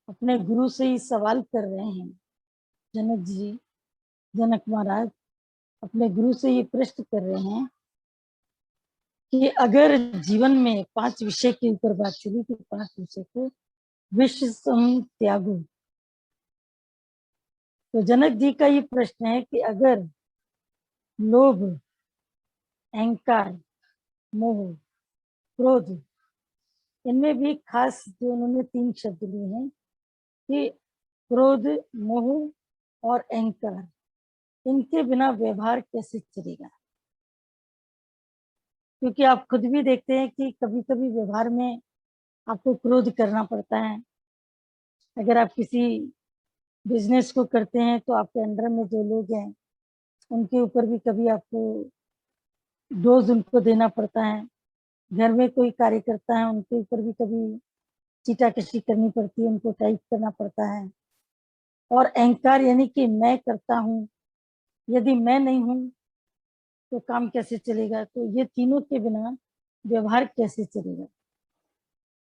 अपने गुरु से ही सवाल कर रहे हैं। जनक जी, जनक महाराज अपने गुरु से ये प्रश्न कर रहे हैं कि अगर जीवन में 5 विषय के ऊपर बात चली कि 5 विषय को विश्व सम त्यागो। तो जनक जी का ये प्रश्न है कि अगर लोभ, अहंकार, मोह, क्रोध, इनमें भी खास जो उन्होंने 3 शब्द लिए हैं कि क्रोध, मोह और अहंकार, इनके बिना व्यवहार कैसे चलेगा। क्योंकि आप खुद भी देखते हैं कि कभी कभी व्यवहार में आपको क्रोध करना पड़ता है। अगर आप किसी बिजनेस को करते हैं तो आपके अंडर में जो लोग हैं उनके ऊपर भी कभी आपको डोज उनको देना पड़ता है। घर में कोई कार्य करता है उनके ऊपर भी कभी चीटाकशी करनी पड़ती है, उनको टाइप करना पड़ता है। और अहंकार यानी कि मैं करता हूँ, यदि मैं नहीं हूँ तो काम कैसे चलेगा। तो ये तीनों के बिना व्यवहार कैसे चलेगा,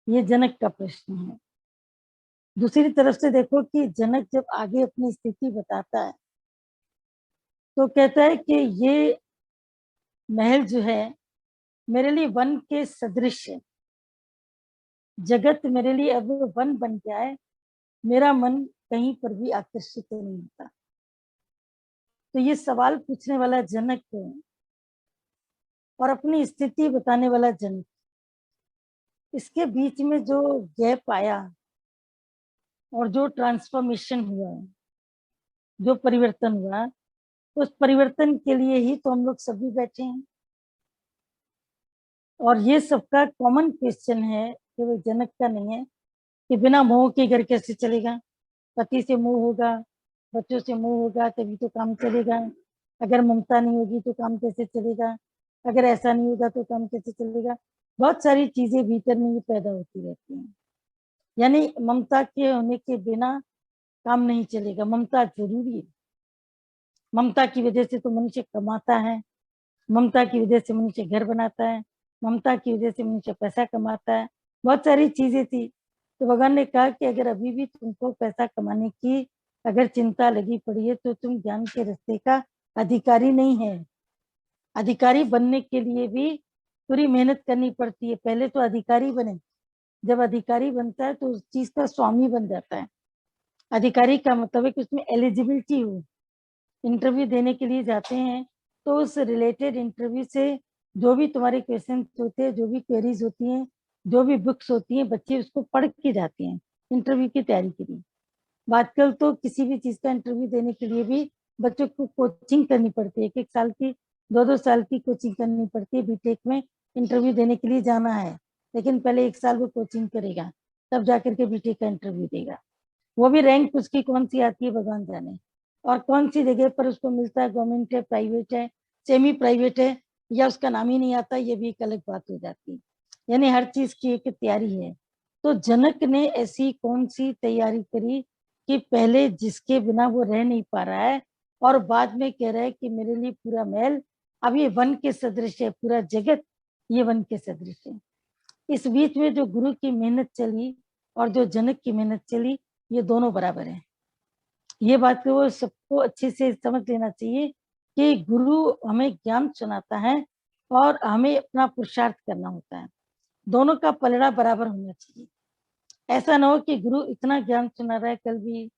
ये जनक का प्रश्न है। दूसरी तरफ से देखो कि जनक जब आगे अपनी स्थिति बताता है तो कहता है कि ये महल जो है मेरे लिए वन के सदृश है। जगत मेरे लिए अब वन बन गया है, मेरा मन कहीं पर भी आकर्षित नहीं होता। तो ये सवाल पूछने वाला जनक और अपनी स्थिति बताने वाला जनक, इसके बीच में जो गैप आया और जो ट्रांसफॉर्मेशन हुआ, जो परिवर्तन हुआ, उस परिवर्तन के लिए ही तो हम लोग सभी बैठे हैं। और ये सबका कॉमन क्वेश्चन है कि वो जनक का नहीं है कि बिना मोह के घर कैसे चलेगा। पति से मोह होगा, बच्चों से मोह होगा तभी तो काम चलेगा। अगर ममता नहीं होगी तो काम कैसे चलेगा। अगर ऐसा नहीं होगा तो काम कैसे चलेगा। बहुत सारी चीजें भीतर में ही पैदा होती रहती हैं। यानी ममता के होने के बिना काम नहीं चलेगा। ममता जरूरी है। ममता की वजह से तो मनुष्य कमाता है, ममता की वजह से मनुष्य घर बनाता है, ममता की वजह से मनुष्य पैसा कमाता है। बहुत सारी चीजें थी। तो भगवान ने कहा कि अगर अभी भी तुमको पैसा कमाने की अगर चिंता लगी पड़ी है तो तुम ज्ञान के रास्ते का अधिकारी नहीं है। अधिकारी बनने के लिए भी पूरी मेहनत करनी पड़ती है। पहले तो अधिकारी बने, जब अधिकारी बनता है तो उस चीज का स्वामी बन जाता है। अधिकारी का मतलब है कि उसमें एलिजिबिलिटी हो। इंटरव्यू देने के लिए जाते हैं तो उस रिलेटेड इंटरव्यू से जो भी तुम्हारे क्वेश्चन होते हैं, जो भी क्वेरीज होती हैं, जो भी बुक्स होती हैं, बच्चे उसको पढ़ के जाते हैं इंटरव्यू की तैयारी के लिए। आजकल तो किसी भी चीज का इंटरव्यू देने के लिए भी बच्चों को कोचिंग करनी पड़ती है। 1 साल की 2 साल की कोचिंग करनी पड़ती है। बीटेक में इंटरव्यू देने के लिए जाना है, लेकिन पहले 1 साल वो कोचिंग करेगा, तब जाकर के बीटेक का इंटरव्यू देगा। वो भी रैंक उसकी कौन सी आती है भगवान जाने, और कौन सी जगह पर उसको मिलता है, गवर्नमेंट है, प्राइवेट है, सेमी प्राइवेट है, या उसका नाम ही नहीं आता, ये भी एक अलग बात हो जाती है। यानी हर चीज की एक तैयारी है। तो जनक ने ऐसी कौन सी तैयारी करी कि पहले जिसके बिना वो रह नहीं पा रहा है और बाद में कह रहा है कि मेरे लिए पूरा महल अब ये वन के सदृश है, पूरा जगत ये वन के सदृश है। इस बीच में जो गुरु की मेहनत चली और जो जनक की मेहनत चली, ये दोनों बराबर है। ये बात को सबको अच्छे से समझ लेना चाहिए कि गुरु हमें ज्ञान सुनाता है और हमें अपना पुरुषार्थ करना होता है। दोनों का पलड़ा बराबर होना चाहिए। ऐसा ना हो कि गुरु इतना ज्ञान सुना रहा है, कल भी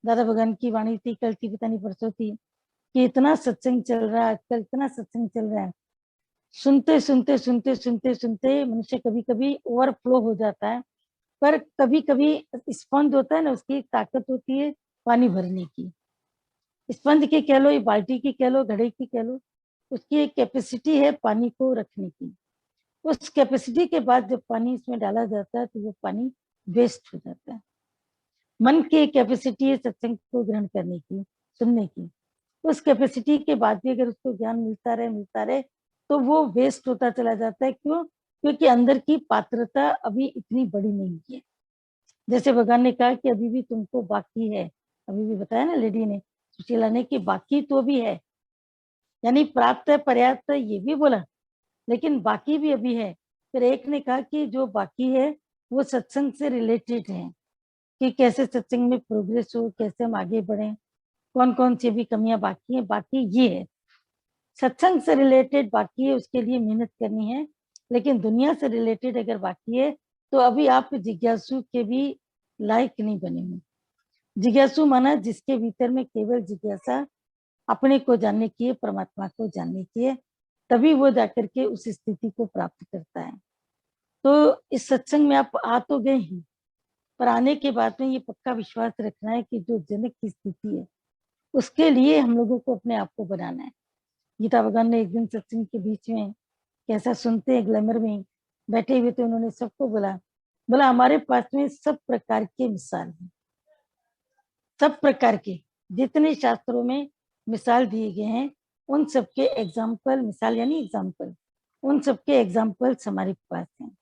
दादा भगवान की वाणी थी, कल की पता नहीं परसों थी, कि इतना सत्संग चल रहा है, आजकल इतना सत्संग चल रहा है, सुनते सुनते सुनते सुनते सुनते मनुष्य कभी कभी ओवरफ्लो हो जाता है। पर कभी कभी स्पंज होता है ना, उसकी एक ताकत होती है पानी भरने की। स्पंज की कह लो, ये बाल्टी की कह लो, घड़े की कह लो, उसकी एक कैपेसिटी है पानी को रखने की। उस कैपेसिटी के बाद जब पानी इसमें डाला जाता है तो वो पानी वेस्ट हो जाता है। मन की कैपेसिटी है सत्संग को ग्रहण करने की, सुनने की। उस कैपेसिटी के बाद भी अगर उसको ज्ञान मिलता रहे तो वो वेस्ट होता चला जाता है। क्यों? क्योंकि अंदर की पात्रता अभी इतनी बड़ी नहीं है। जैसे भगवान ने कहा कि अभी भी तुमको बाकी है, अभी भी बताया ना लेडी ने, सुशीला ने, कि बाकी तो भी है। यानी प्राप्त है, पर्याप्त है, ये भी बोला, लेकिन बाकी भी अभी है। फिर एक ने कहा कि जो बाकी है वो सत्संग से रिलेटेड है, कि कैसे सत्संग में प्रोग्रेस हो, कैसे हम आगे बढ़े, कौन कौन सी भी कमियां बाकी है। बाकी ये है, सत्संग से रिलेटेड बाकी है, उसके लिए मेहनत करनी है। लेकिन दुनिया से रिलेटेड अगर बाकी है तो अभी आप जिज्ञासु के भी लायक नहीं बने हुए। जिज्ञासु माना जिसके भीतर में केवल जिज्ञासा अपने को जानने की है, परमात्मा को जानने की है, तभी वो जाकर के उस स्थिति को प्राप्त करता है। तो इस सत्संग में आप आ तो गए हैं, पर आने के बाद में ये पक्का विश्वास रखना है कि जो जनक की स्थिति है उसके लिए हम लोगों को अपने आप को बनाना है। गीता भगवान ने एक दिन सत्संग के बीच में कैसा सुनते हैं, ग्लैमर में बैठे हुए थे, उन्होंने सबको बोला, बोला हमारे पास में सब प्रकार के मिसाल हैं, सब प्रकार के जितने शास्त्रों में मिसाल दिए गए हैं उन सबके एग्जाम्पल, मिसाल यानी एग्जाम्पल, उन सबके एग्जाम्पल्स हमारे पास हैं।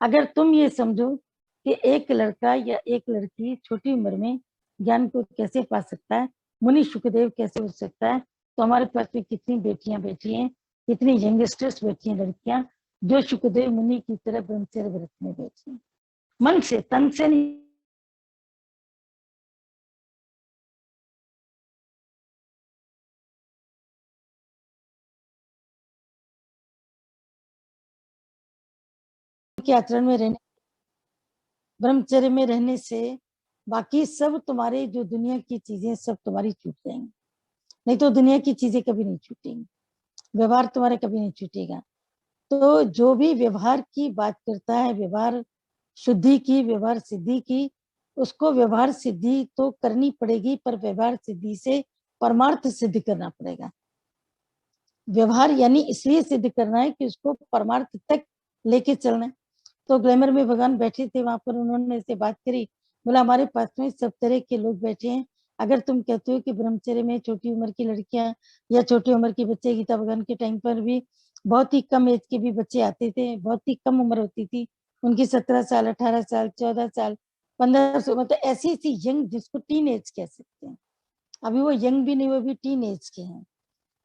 अगर तुम ये समझो कि एक लड़का या एक लड़की छोटी उम्र में ज्ञान को कैसे पा सकता है, मुनि सुखदेव कैसे हो सकता है, तो हमारे पास में कितनी बेटियां बैठी हैं, कितनी यंगस्टर्स बैठी हैं, लड़कियां जो सुखदेव मुनि की तरह ब्रह्मचर्य व्रत में बैठी हैं, मन से तन से नहीं। के आचरण में रहने, ब्रह्मचर्य में रहने से बाकी सब तुम्हारे जो दुनिया की चीजें सब तुम्हारी छूट जाएंगी। नहीं तो दुनिया की चीजें कभी नहीं छूटेंगी, व्यवहार तुम्हारा कभी नहीं छूटेगा। तो जो भी व्यवहार की बात करता है, व्यवहार शुद्धि की, व्यवहार सिद्धि की, उसको व्यवहार सिद्धि तो करनी पड़ेगी, पर व्यवहार सिद्धि से परमार्थ सिद्ध करना पड़ेगा। व्यवहार यानी इसलिए सिद्ध करना है कि उसको परमार्थ तक लेके चलना है। तो ग्लैमर में भगवान बैठे थे, वहां पर उन्होंने से बात करी, बोला हमारे पास में सब तरह के लोग बैठे हैं। अगर तुम कहते हो कि ब्रह्मचर्य में छोटी उम्र की लड़कियां या छोटी उम्र के बच्चे, गीता भगवान के टाइम पर भी बहुत ही कम एज के भी बच्चे आते थे, बहुत ही कम उम्र होती थी उनकी, 17 साल, 18 साल, 14 साल, 15 मतलब ऐसी ऐसी यंग, जिसको टीन एज कह सकते हैं, अभी वो यंग भी नहीं, वो भी टीन एज के हैं।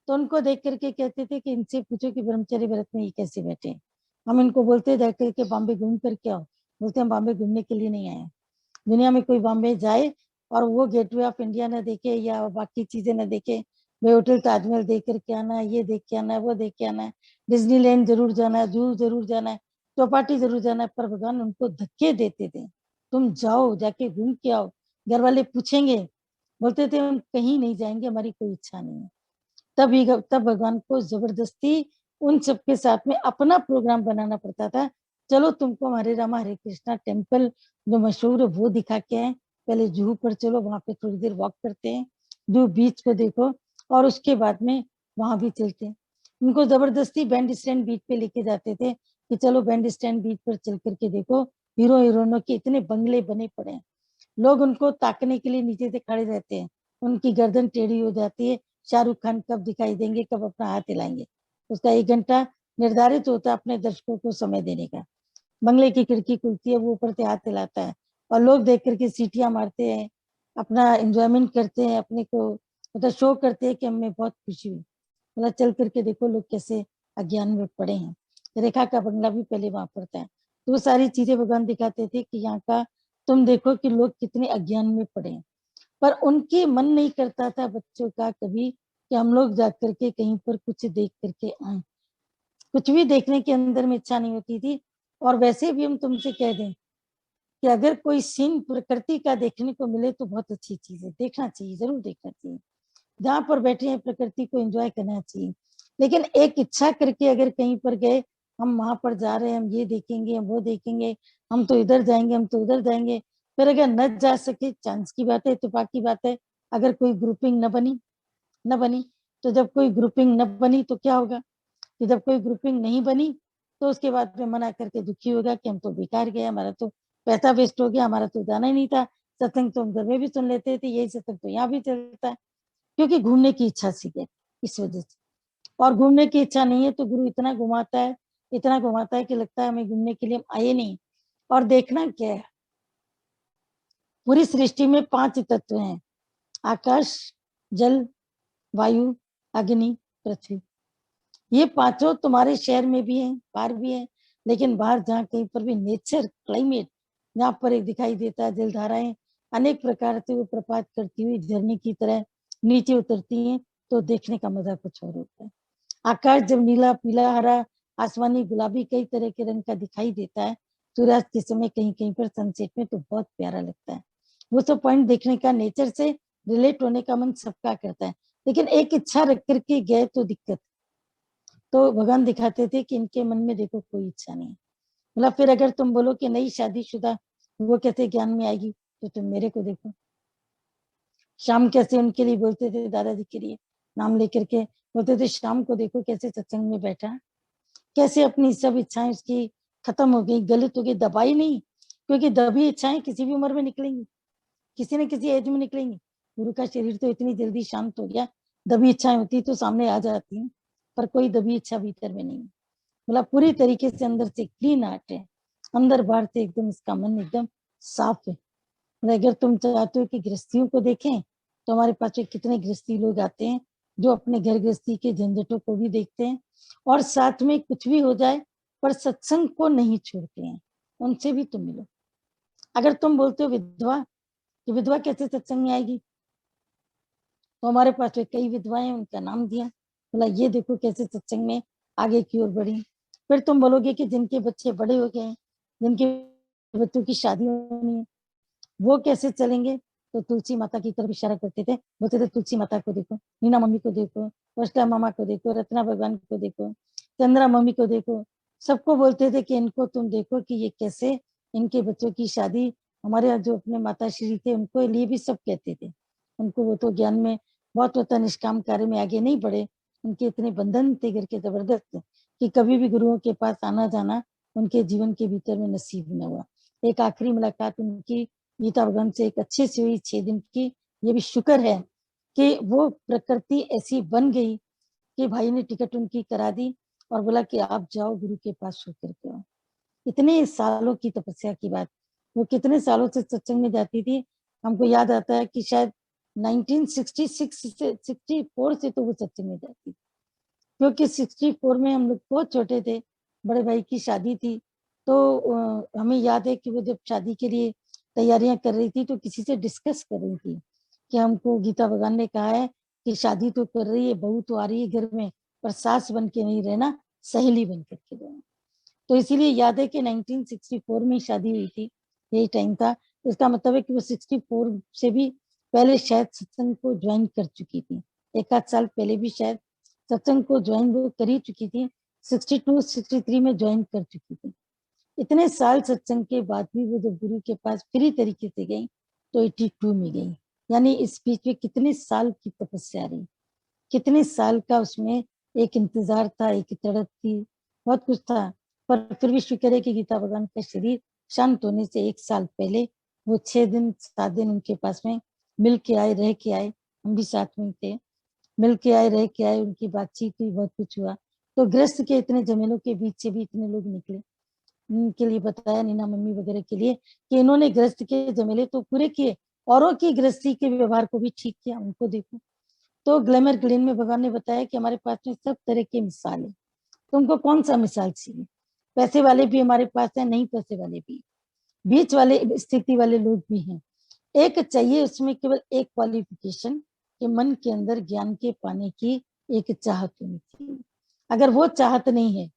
तो उनको देख करके कहते थे कि इनसे पूछो कि ब्रह्मचर्य व्रत में ये कैसे बैठे। हम इनको बोलते जा करके बॉम्बे घूम कर क्या हो, बोलते हम बॉम्बे घूमने के लिए नहीं आए। दुनिया में कोई बॉम्बे जाए और वो गेटवे ऑफ इंडिया ना देखे या बाकी चीजें ना देखे, भाई होटल ताजमहल देख करके आना है, ये देख के आना है, वो देख के आना है, डिज्नीलैंड जरूर जाना है, जू जरूर जाना है, चौपाटी जरूर जाना है, पर भगवान उनको धक्के देते थे, तुम जाओ जाके घूम के आओ। घर वाले पूछेंगे, बोलते थे हम कहीं नहीं जाएंगे, हमारी कोई इच्छा नहीं है। तब भगवान को जबरदस्ती उन सबके साथ में अपना प्रोग्राम बनाना पड़ता था। चलो तुमको हरे रामा हरे कृष्णा टेम्पल जो मशहूर है वो दिखा के आए, पहले जूहू पर चलो, वहां पे थोड़ी देर वॉक करते हैं, जूहू बीच को देखो, और उसके बाद में वहां भी चलते हैं। उनको जबरदस्ती बैंड स्टैंड बीच पे लेके जाते थे कि चलो बैंड स्टैंड बीच पर चल करके देखो, हीरो हीरोइनों के इतने बंगले बने पड़े हैं, लोग उनको ताकने के लिए नीचे से खड़े रहते हैं, उनकी गर्दन टेढ़ी हो जाती है, शाहरुख खान कब दिखाई देंगे, कब अपना हाथ हिलाएंगे। उसका 1 घंटा निर्धारित होता है अपने दर्शकों को समय देने का। बंगले की खिड़की खुलती है, वो ऊपर से हाथ हिलाता है और लोग देख करके सीटियां मारते हैं, अपना एंजॉयमेंट करते हैं, अपने को मतलब शो करते हैं कि हमें बहुत खुशी हुई। मतलब चल करके देखो लोग कैसे अज्ञान में पड़े हैं। रेखा का बंगला भी पहले वहां पड़ता है, तो वो सारी चीजें भगवान दिखाते थे कि यहाँ का तुम देखो कि लोग कितने अज्ञान में पड़े हैं। पर उनके मन नहीं करता था बच्चों का कभी कि हम लोग जा करके कहीं पर कुछ देख करके आए, कुछ भी देखने के अंदर में इच्छा नहीं होती थी। और वैसे भी हम तुमसे कह दें कि अगर कोई सीन प्रकृति का देखने को मिले तो बहुत अच्छी चीज है, देखना चाहिए, जरूर देखना चाहिए, जहाँ पर बैठे हैं प्रकृति को एंजॉय करना चाहिए। लेकिन एक इच्छा करके अगर कहीं पर गए, हम वहां पर जा रहे हैं, हम ये देखेंगे, हम वो देखेंगे, हम तो इधर जाएंगे, हम तो उधर जाएंगे, फिर अगर न जा सके, चांस की बात है, इत्तेफाक की बात है, अगर कोई ग्रुपिंग न बनी, तो जब कोई ग्रुपिंग न बनी तो क्या होगा कि जब कोई ग्रुपिंग नहीं बनी तो उसके बाद में मना करके दुखी होगा कि हम तो बेकार गए, हमारा तो पैसा वेस्ट हो गया, हमारा तो जाना ही नहीं था, सत्संग तो हम घर में भी सुन लेते थे, यही सत्संग तो यहाँ भी चलता है। क्योंकि घूमने की इच्छा सी है इस वजह से। और घूमने की इच्छा नहीं है तो गुरु इतना घुमाता है, इतना घुमाता है कि लगता है हमें घूमने के लिए हम आए नहीं। और देखना क्या है, पूरी सृष्टि में 5 तत्व हैं, आकाश, जल, वायु, अग्नि, पृथ्वी। ये पांचों तुम्हारे शहर में भी हैं, बाहर भी हैं, लेकिन बाहर जहाँ कहीं पर भी नेचर, क्लाइमेट जहाँ पर एक दिखाई देता है, जलधाराएं अनेक प्रकार से वो प्रपात करती हुई झरने की तरह नीचे उतरती हैं, तो देखने का मजा कुछ और होता है। आकाश जब नीला, पीला, हरा, आसमानी, गुलाबी कई तरह के रंग का दिखाई देता है सूर्यास्त के समय कहीं-कहीं पर सनसेट में, तो बहुत प्यारा लगता है। वो सब पॉइंट देखने का, नेचर से रिलेट होने का मन सबका करता है, लेकिन एक इच्छा रख कर के गए तो दिक्कत। तो भगवान दिखाते थे कि इनके मन में देखो कोई इच्छा नहीं है। मतलब फिर अगर तुम बोलो कि नई शादीशुदा वो कैसे ज्ञान में आएगी, तो तुम मेरे को देखो। शाम कैसे उनके लिए बोलते थे, दादाजी के लिए नाम लेकर के बोलते थे, शाम को देखो कैसे सत्संग में बैठा, कैसे अपनी सब इच्छाएं उसकी खत्म हो गई, गलत हो गई, दबाई नहीं, क्योंकि दबी इच्छाएं किसी भी उम्र में निकलेंगी, किसी न किसी एज में निकलेंगी। गुरु का शरीर तो इतनी जल्दी शांत हो गया, दबी इच्छाएं होती तो सामने आ जाती हैं, पर कोई दबी इच्छा भीतर में नहीं। मतलब पूरी तरीके से अंदर से क्लीन आर्ट है, अंदर बाहर से एकदम इसका मन एकदम साफ है। अगर तुम चाहते हो कि गृहस्थियों को देखें, तो हमारे पास में कितने गृहस्थी लोग आते हैं जो अपने घर गृहस्थी के झंझटों को भी देखते हैं, और साथ में कुछ भी हो जाए पर सत्संग को नहीं छोड़ते हैं। उनसे भी तुम मिलो। अगर तुम बोलते हो विधवा, कि विधवा कैसे सत्संग में आएगी, तो हमारे पास में कई विधवाएं, उनका नाम दिया, बोला ये देखो कैसे सत्संग में आगे की ओर बढ़ी। फिर तुम बोलोगे कि जिनके बच्चे बड़े हो गए, जिनके बच्चों की शादी होनी है, वो कैसे चलेंगे, तो तुलसी माता की तरफ इशारा करते थे, बोलते थे तुलसी माता को देखो, नीना मम्मी को देखो, वर्षा मामा को देखो, रत्ना भगवान को देखो, चंद्रा मम्मी को देखो। सबको बोलते थे कि इनको तुम देखो कि ये कैसे इनके बच्चों की शादी। हमारे यहाँ जो अपने माता श्री थे उनको लिए भी सब कहते थे, उनको वो तो ज्ञान में बहुत होता, निष्काम कार्य में आगे नहीं बढ़े, उनके इतने बंधन थे घर के जबरदस्त कि कभी भी गुरुओं के पास आना जाना उनके जीवन के भीतर में नसीब न हुआ। एक आखिरी मुलाकात उनकी गीता भगवान से एक अच्छे से हुई 6 दिन की। ये भी शुक्र है कि वो प्रकृति ऐसी बन गई कि भाई ने टिकट उनकी करा दी और बोला कि आप जाओ गुरु के पास होकर के आओ। इतने सालों की तपस्या की बात, वो कितने सालों से सत्संग में जाती थी। हमको याद आता है कि शायद 1966 से 64 से तो वो सत्संग में जाती थी, क्योंकि 64 में हम लोग बहुत छोटे थे, बड़े भाई की शादी थी। तो हमें याद है कि वो जब शादी के लिए तैयारियां कर रही थी तो किसी से डिस्कस कर रही थी कि हमको गीता भगवान ने कहा है कि शादी तो कर रही है, बहू तो आ रही है घर में, पर सास बन के नहीं रहना, सहेली बन करके रहना। तो इसीलिए याद है कि 1964 में शादी हुई थी, यही टाइम था। इसका मतलब है कि वो 64 से भी पहले शायद सत्संग को ज्वाइन कर चुकी थी, एक आध साल पहले भी शायद सत्संग को ज्वाइन वो कर ही चुकी थी, 62 63 में ज्वाइन कर चुकी थी। इतने साल सत्संग के बाद भी वो जब गुरु के पास फ्री तरीके से गई तो 82 में गई, यानी इस बीच में कितने साल की तपस्या रही, कितने साल का उसमें एक इंतजार था, एक तड़प थी, बहुत कुछ था। पर फिर भी शुक्र है कि गीता भगवान का शरीर शांत होने से 1 साल पहले वो 6 दिन 7 दिन उनके पास में मिल के आए, रह के आए, हम भी साथ में थे, मिल के आए, रह के आए, उनकी बातचीत हुई, बहुत कुछ हुआ। तो गृहस्थ के इतने झमेलों के बीच से भी इतने लोग निकले। उनके लिए बताया, नीना मम्मी वगैरह के लिए, कि इन्होंने गृहस्थ के झमेले तो पूरे किए, औरों की गृहस्थी के व्यवहार को भी ठीक किया, उनको देखो। तो ग्लैमर ग्लीन में भगवान ने बताया कि हमारे पास में सब तरह की मिसाल है, तुमको कौन सा मिसाल चाहिए। पैसे वाले भी हमारे पास है, नहीं पैसे वाले भी, बीच वाले स्थिति वाले लोग भी हैं। एक चाहिए उसमें केवल एक क्वालिफिकेशन, कि मन के अंदर ज्ञान के पाने की एक चाहत होनी चाहिए। अगर वो चाहत नहीं है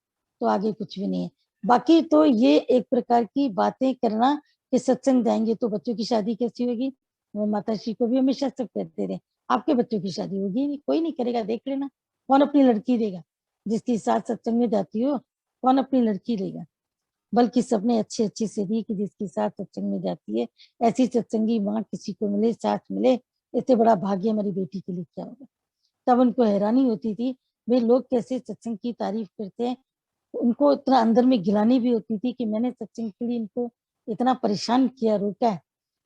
तो आगे कुछ भी नहीं है। बाकी तो ये एक प्रकार की बातें करना कि सत्संग जाएंगे तो बच्चों की शादी कैसी होगी, वो माता श्री को भी हमेशा सब कहते रहे, आपके बच्चों की शादी होगी नहीं, कोई नहीं करेगा, देख लेना, कौन अपनी लड़की देगा, जिसकी साथ सत्संग में जाती हो कौन अपनी लड़की लेगा। बल्कि सबने अच्छी अच्छी से दी कि जिसके साथ सत्संग में जाती है, ऐसी सत्संगी माँ किसी को मिले, साथ मिले, इससे बड़ा भाग्य हमारी बेटी के लिए क्या होगा। तब उनको हैरानी होती थी, भाई लोग कैसे सत्संग की तारीफ करते हैं। उनको इतना अंदर में गिलानी भी होती थी कि मैंने सत्संग के लिए इनको इतना परेशान किया, रोका है,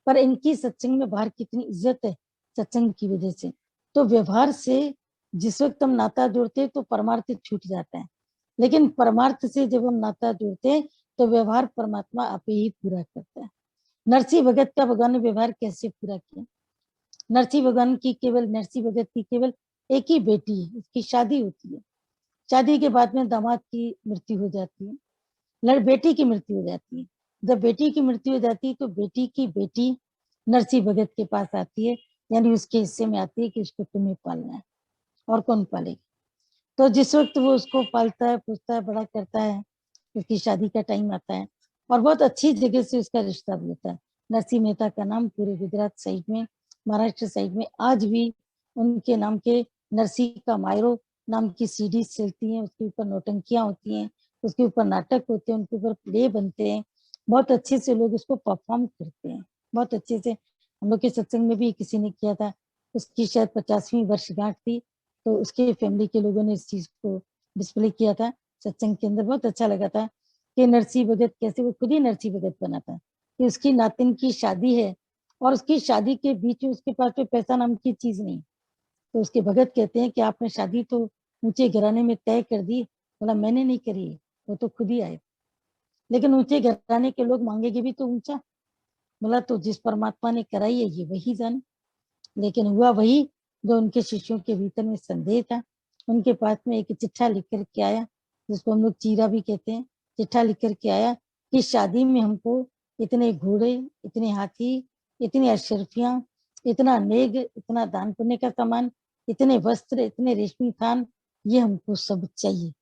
पर इनकी सत्संग में बाहर कितनी इज्जत है सत्संग की वजह से। तो व्यवहार से जिस वक्त हम नाता जोड़ते तो परमार्थ छूट जाता है, लेकिन परमार्थ से जब हम नाता जोड़ते तो व्यवहार परमात्मा आप ही पूरा करता है। नरसिंह भगत का भगवान ने व्यवहार कैसे पूरा किया। नरसिंह भगत की केवल एक ही बेटी है, उसकी शादी होती है, शादी के बाद में दामाद की मृत्यु हो जाती है, बेटी की मृत्यु हो जाती है। जब बेटी की मृत्यु हो जाती है तो बेटी की बेटी नरसी भगत के पास आती है, यानी उसके हिस्से में आती है कि उसको तुम्हें पालना है, और कौन पालेगा। तो जिस वक्त वो उसको पालता है, पूछता है, बड़ा करता है, उसकी शादी का टाइम आता है और बहुत अच्छी जगह से उसका रिश्ता भी होता है। नरसिंह मेहता का नाम पूरे गुजरात साइड में, महाराष्ट्र साइड में आज भी उनके नाम के नरसिंह का मायरो नाम की सीडी चलती हैं, उसके ऊपर नौटंकियां होती हैं, उसके ऊपर नाटक होते हैं, उनके ऊपर प्ले बनते हैं, बहुत अच्छे से लोग उसको परफॉर्म करते हैं, बहुत अच्छे से। हम लोग के सत्संग में भी किसी ने किया था, उसकी शायद 50वीं वर्षगांठ थी, तो उसके फैमिली के लोगों ने इस चीज को डिस्प्ले किया था सत्संग के अंदर। बहुत अच्छा लगा था कि नरसिंह भगत कैसे, वो खुद ही नरसिंह भगत बना था कि उसकी नातिन की शादी है और उसकी शादी के बीच में उसके पास में पैसा नाम की चीज नहीं। तो उसके भगत कहते हैं कि आपने शादी तो ऊंचे घराने में तय कर दी। बोला मैंने नहीं करी, वो तो खुद ही आए, लेकिन ऊंचे घराने के लोग मांगेंगे भी तो ऊंचा। बोला तो जिस परमात्मा ने कराई है ये वही जाने। लेकिन हुआ वही जो उनके शिष्यों के भीतर में संदेह था। उनके पास में एक चिट्ठा लिख करके आया, जिसको हम लोग चीरा भी कहते हैं। चिट्ठा लिख करके आया कि शादी में हमको इतने घोड़े, इतने हाथी, इतनी अशरफियां, इतना नेग, इतना दान पुण्य का सामान, इतने वस्त्र, इतने रेशमी थान, ये हमको सब चाहिए।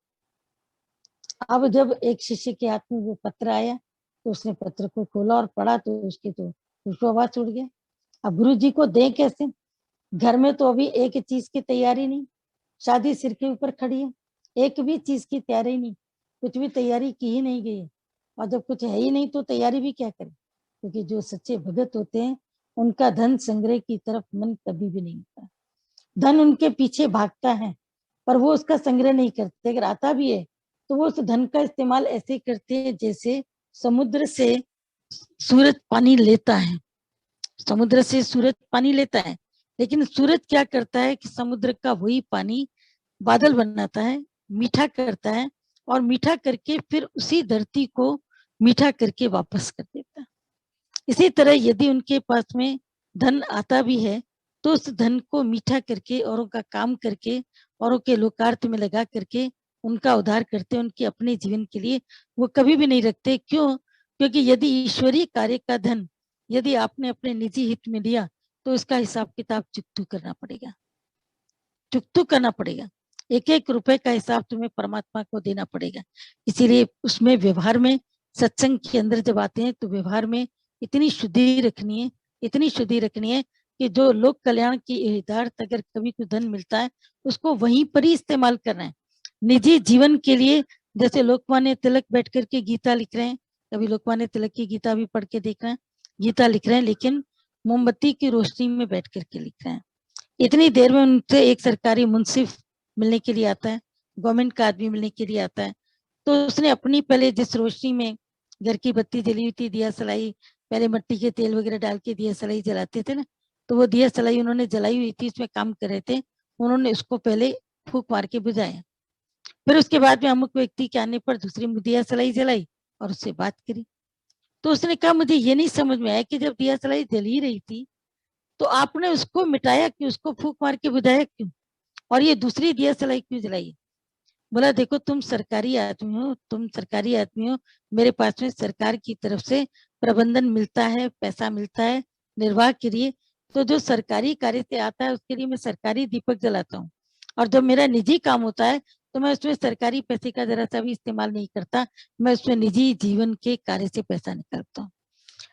अब जब एक शिष्य के हाथ में वो पत्र आया तो उसने पत्र को खोला और पढ़ा तो उसकी तो आवाज उड़ गया। अब गुरु जी को दें कैसे, घर में तो अभी एक चीज की तैयारी नहीं, शादी सिर के ऊपर खड़ी है, एक भी चीज की तैयारी नहीं, कुछ भी तैयारी की ही नहीं गई है। और जब कुछ है ही नहीं तो तैयारी भी क्या करें, क्योंकि जो सच्चे भगत होते हैं उनका धन संग्रह की तरफ मन कभी भी नहीं होता। धन उनके पीछे भागता है पर वो उसका संग्रह नहीं करते। अगर आता भी है तो वो उस धन का इस्तेमाल ऐसे करते हैं जैसे समुद्र से सूरज पानी लेता है, समुद्र से सूरज पानी लेता है, लेकिन सूरज क्या करता है कि समुद्र का वही पानी बादल बनाता है, मीठा करता है, और मीठा करके फिर उसी धरती को मीठा करके वापस कर देता है। इसी तरह यदि उनके पास में धन आता भी है तो उस धन को मीठा करके, औरों का काम करके, औरों के लोकार्थ में लगा करके उनका उद्धार करते, उनके अपने जीवन के लिए वो कभी भी नहीं रखते। क्यों? क्योंकि यदि ईश्वरीय कार्य का धन यदि आपने अपने निजी हित में लिया तो इसका हिसाब किताब चुकतू करना पड़ेगा, चुकतू करना पड़ेगा। एक एक रुपए का हिसाब तुम्हें परमात्मा को देना पड़ेगा। इसीलिए उसमें व्यवहार में, सत्संग के अंदर जब आते हैं तो व्यवहार में इतनी शुद्धि रखनी है, इतनी शुद्धि रखनी है कि जो लोक कल्याण की हितार्थ अगर कभी कुछ धन मिलता है उसको वहीं पर ही इस्तेमाल करना है। निजी जीवन के लिए, जैसे लोकमान्य तिलक बैठ करके गीता लिख रहे हैं, कभी लोकमान्य तिलक की गीता भी पढ़ के देख रहे हैं, गीता लिख रहे हैं लेकिन मोमबत्ती की रोशनी में बैठ करके लिख रहे हैं। इतनी देर में उनसे एक सरकारी मुंसिफ मिलने के लिए आता है, गवर्नमेंट का आदमी मिलने के लिए आता है, तो उसने अपनी पहले जिस रोशनी में घर की बत्ती जली हुई थी, दिया सलाई, पहले मिट्टी के तेल वगैरह डाल के दिया सलाई जलाते थे ना, तो वो दिया सलाई उन्होंने जलाई हुई थी, इसमें काम कर रहे थे, उन्होंने उसको पहले फूक मार के बुझाया। फिर उसके बाद में अमुक व्यक्ति के आने पर दूसरी दिया सलाई जलाई और उससे बात करी। तो उसने कहा मुझे ये नहीं समझ में आया कि जब दिया सलाई जल ही रही थी तो आपने उसको मिटाया क्यों, उसको फूक मार के बुझाया क्यों, और ये दूसरी दिया सलाई क्यों जलाई। बोला देखो तुम सरकारी आदमी हो, तुम सरकारी आदमी हो, मेरे पास में सरकार की तरफ से प्रबंधन मिलता है, पैसा मिलता है निर्वाह के लिए, तो जो सरकारी कार्य से आता है उसके लिए मैं सरकारी दीपक जलाता हूँ, और जब मेरा निजी काम होता है तो मैं उसमें सरकारी पैसे का जरा सा भी इस्तेमाल नहीं करता, मैं उसमें निजी जीवन के कार्य से पैसा निकालता हूँ।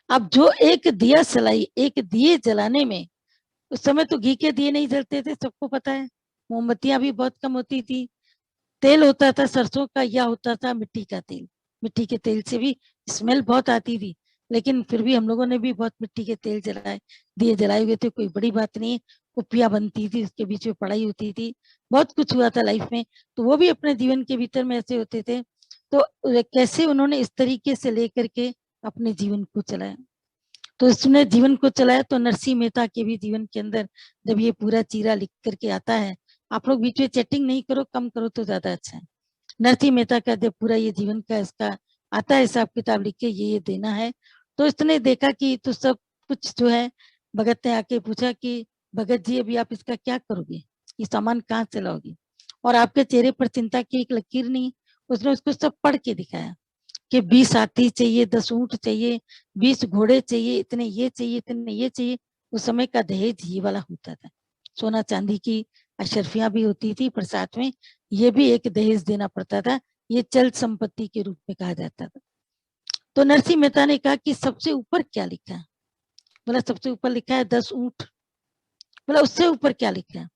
अब जो एक दिया सलाई, एक दिए जलाने में, उस समय तो घी के दिए नहीं जलते थे, सबको पता है, मोमबत्तियां भी बहुत कम होती थी, तेल होता था सरसों का या होता था मिट्टी का तेल, मिट्टी के तेल से भी स्मेल बहुत आती थी, लेकिन फिर भी हम लोगों ने भी बहुत मिट्टी के तेल जलाए, दिए जलाए हुए थे, कोई बड़ी बात नहीं। कुप्पियां बनती थी, उसके बीच में पढ़ाई होती थी, बहुत कुछ हुआ था लाइफ में, तो वो भी अपने जीवन के भीतर में ऐसे होते थे। तो कैसे उन्होंने इस तरीके से लेकर के अपने जीवन को चलाया, तो इसने जीवन को चलाया। तो नरसिंह मेहता के भी जीवन के अंदर जब ये पूरा चीरा लिख करके आता है, आप लोग बीच में चैटिंग नहीं करो, कम करो तो ज्यादा अच्छा है। नरसिंह मेहता का जब पूरा ये जीवन का इसका आता है हिसाब किताब लिख के ये देना है, तो इसने देखा कि तो सब कुछ जो है, भगत ने आके पूछा कि भगत जी अभी आप इसका क्या करोगे, ये सामान कहाँ से लाओगे, और आपके चेहरे पर चिंता की एक लकीर नहीं। उसने उसको सब पढ़ के दिखाया, कि 20 हाथी चाहिए, 10 ऊंट चाहिए, 20 घोड़े चाहिए, इतने ये चाहिए, इतने ये चाहिए। उस समय का दहेज ये वाला होता था। सोना चांदी की अशर्फियां भी होती थी, पर साथ में ये भी एक दहेज देना पड़ता था। ये चल संपत्ति के रूप में कहा जाता था। तो नरसिंह मेहता ने कहा कि सबसे ऊपर क्या लिखा है? बोला सबसे ऊपर लिखा है 10 ऊंट। बोला उससे ऊपर क्या लिखा है?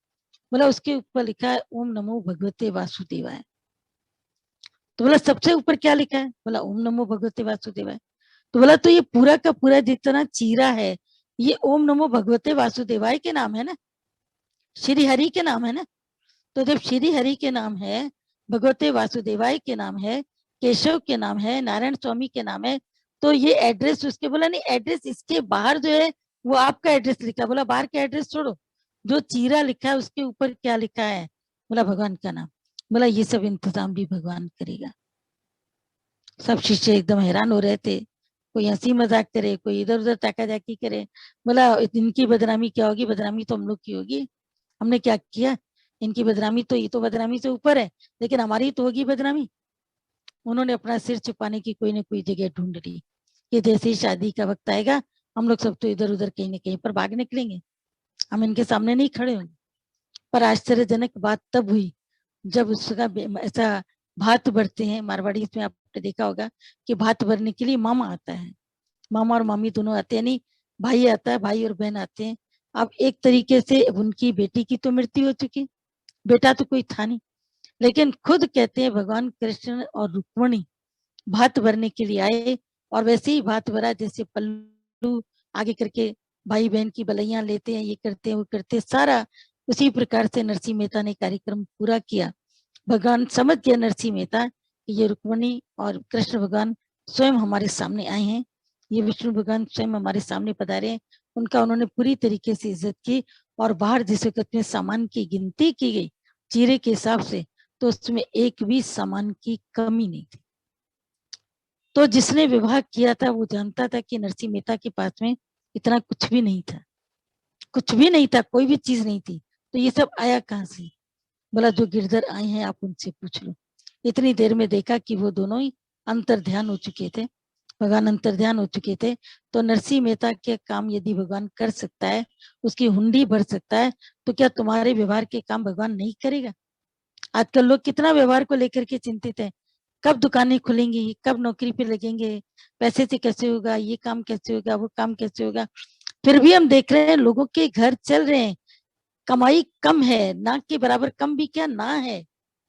बोला उसके ऊपर लिखा है ओम नमो भगवते वासुदेवाय। तो बोला सबसे ऊपर क्या लिखा है? बोला ओम नमो भगवते वासुदेवाय। तो बोला तो ये पूरा का पूरा जितना चीरा है, ये ओम नमो भगवते वासुदेवाय के नाम है ना, श्री हरि के नाम है ना। तो जब श्री हरि के नाम है, भगवते वासुदेवाय के नाम है, केशव के नाम है, नारायण स्वामी के नाम है, तो ये एड्रेस उसके, बोला नहीं एड्रेस इसके बाहर जो है वो आपका एड्रेस लिखा है। बोला बाहर का एड्रेस छोड़ो, जो चीरा लिखा है उसके ऊपर क्या लिखा है? बोला भगवान का नाम। बोला ये सब इंतजाम भी भगवान करेगा। सब शिष्य एकदम हैरान हो रहे थे, कोई हंसी मजाक करे, कोई इधर उधर ताका जाकी करे। बोला इनकी बदनामी क्या होगी? बदनामी तो हम लोग की होगी, हमने क्या किया? इनकी बदनामी तो, ये तो बदनामी से ऊपर है, लेकिन हमारी तो होगी बदनामी। उन्होंने अपना सिर छुपाने की कोई ना कोई जगह ढूंढ ली कि जैसे ही शादी का वक्त आएगा हम लोग सब तो इधर उधर कहीं ना कहीं पर भाग निकलेंगे, हम इनके सामने नहीं खड़े होंगे। पर आश्चर्यजनक बात तब हुई जब उसका ऐसा भात भरते हैं मारवाड़ी में, आपने देखा होगा कि भात भरने के लिए मामा आता है, मामा और मामी दोनों आते हैं, नहीं भाई आता है, भाई और बहन आते हैं। अब एक तरीके से उनकी बेटी की तो मृत्यु हो चुकी, बेटा तो कोई था नहीं, लेकिन खुद कहते हैं भगवान कृष्ण और रुक्मणी भात भरने के लिए आए, और वैसे ही भात भरा जैसे पल्लू आगे करके भाई बहन की बलैया लेते हैं, ये करते हैं वो करते हैं, सारा उसी प्रकार से नरसिंह मेहता ने कार्यक्रम पूरा किया। भगवान समझ गया नरसिंह मेहता कि ये रुक्मणी और कृष्ण भगवान स्वयं हमारे सामने आए हैं, ये विष्णु भगवान स्वयं हमारे सामने पधारे हैं। उनका उन्होंने पूरी तरीके से इज्जत की, और बाहर जिस वक्त में सामान की गिनती की गई चीरे के हिसाब से, तो उसमें एक भी सामान की कमी नहीं थी। तो जिसने विवाह किया था वो जानता था कि नरसिंह मेहता के पास में इतना कुछ भी नहीं था, कुछ भी नहीं था, कोई भी चीज नहीं थी। तो ये सब आया कहाँ से? बोला जो गिरधर आए हैं आप उनसे पूछ लो। इतनी देर में देखा कि वो दोनों ही अंतर ध्यान हो चुके थे, भगवान अंतर ध्यान हो चुके थे। तो नरसिंह मेहता के काम यदि भगवान कर सकता है, उसकी हुंडी भर सकता है, तो क्या तुम्हारे व्यवहार के काम भगवान नहीं करेगा? आजकल लोग कितना व्यवहार को लेकर के चिंतित है, कब दुकानें खुलेंगी, कब नौकरी पे लगेंगे, पैसे से कैसे होगा, ये काम कैसे होगा, वो काम कैसे होगा। फिर भी हम देख रहे हैं लोगों के घर चल रहे हैं, कमाई कम है, ना के बराबर, कम भी क्या ना है,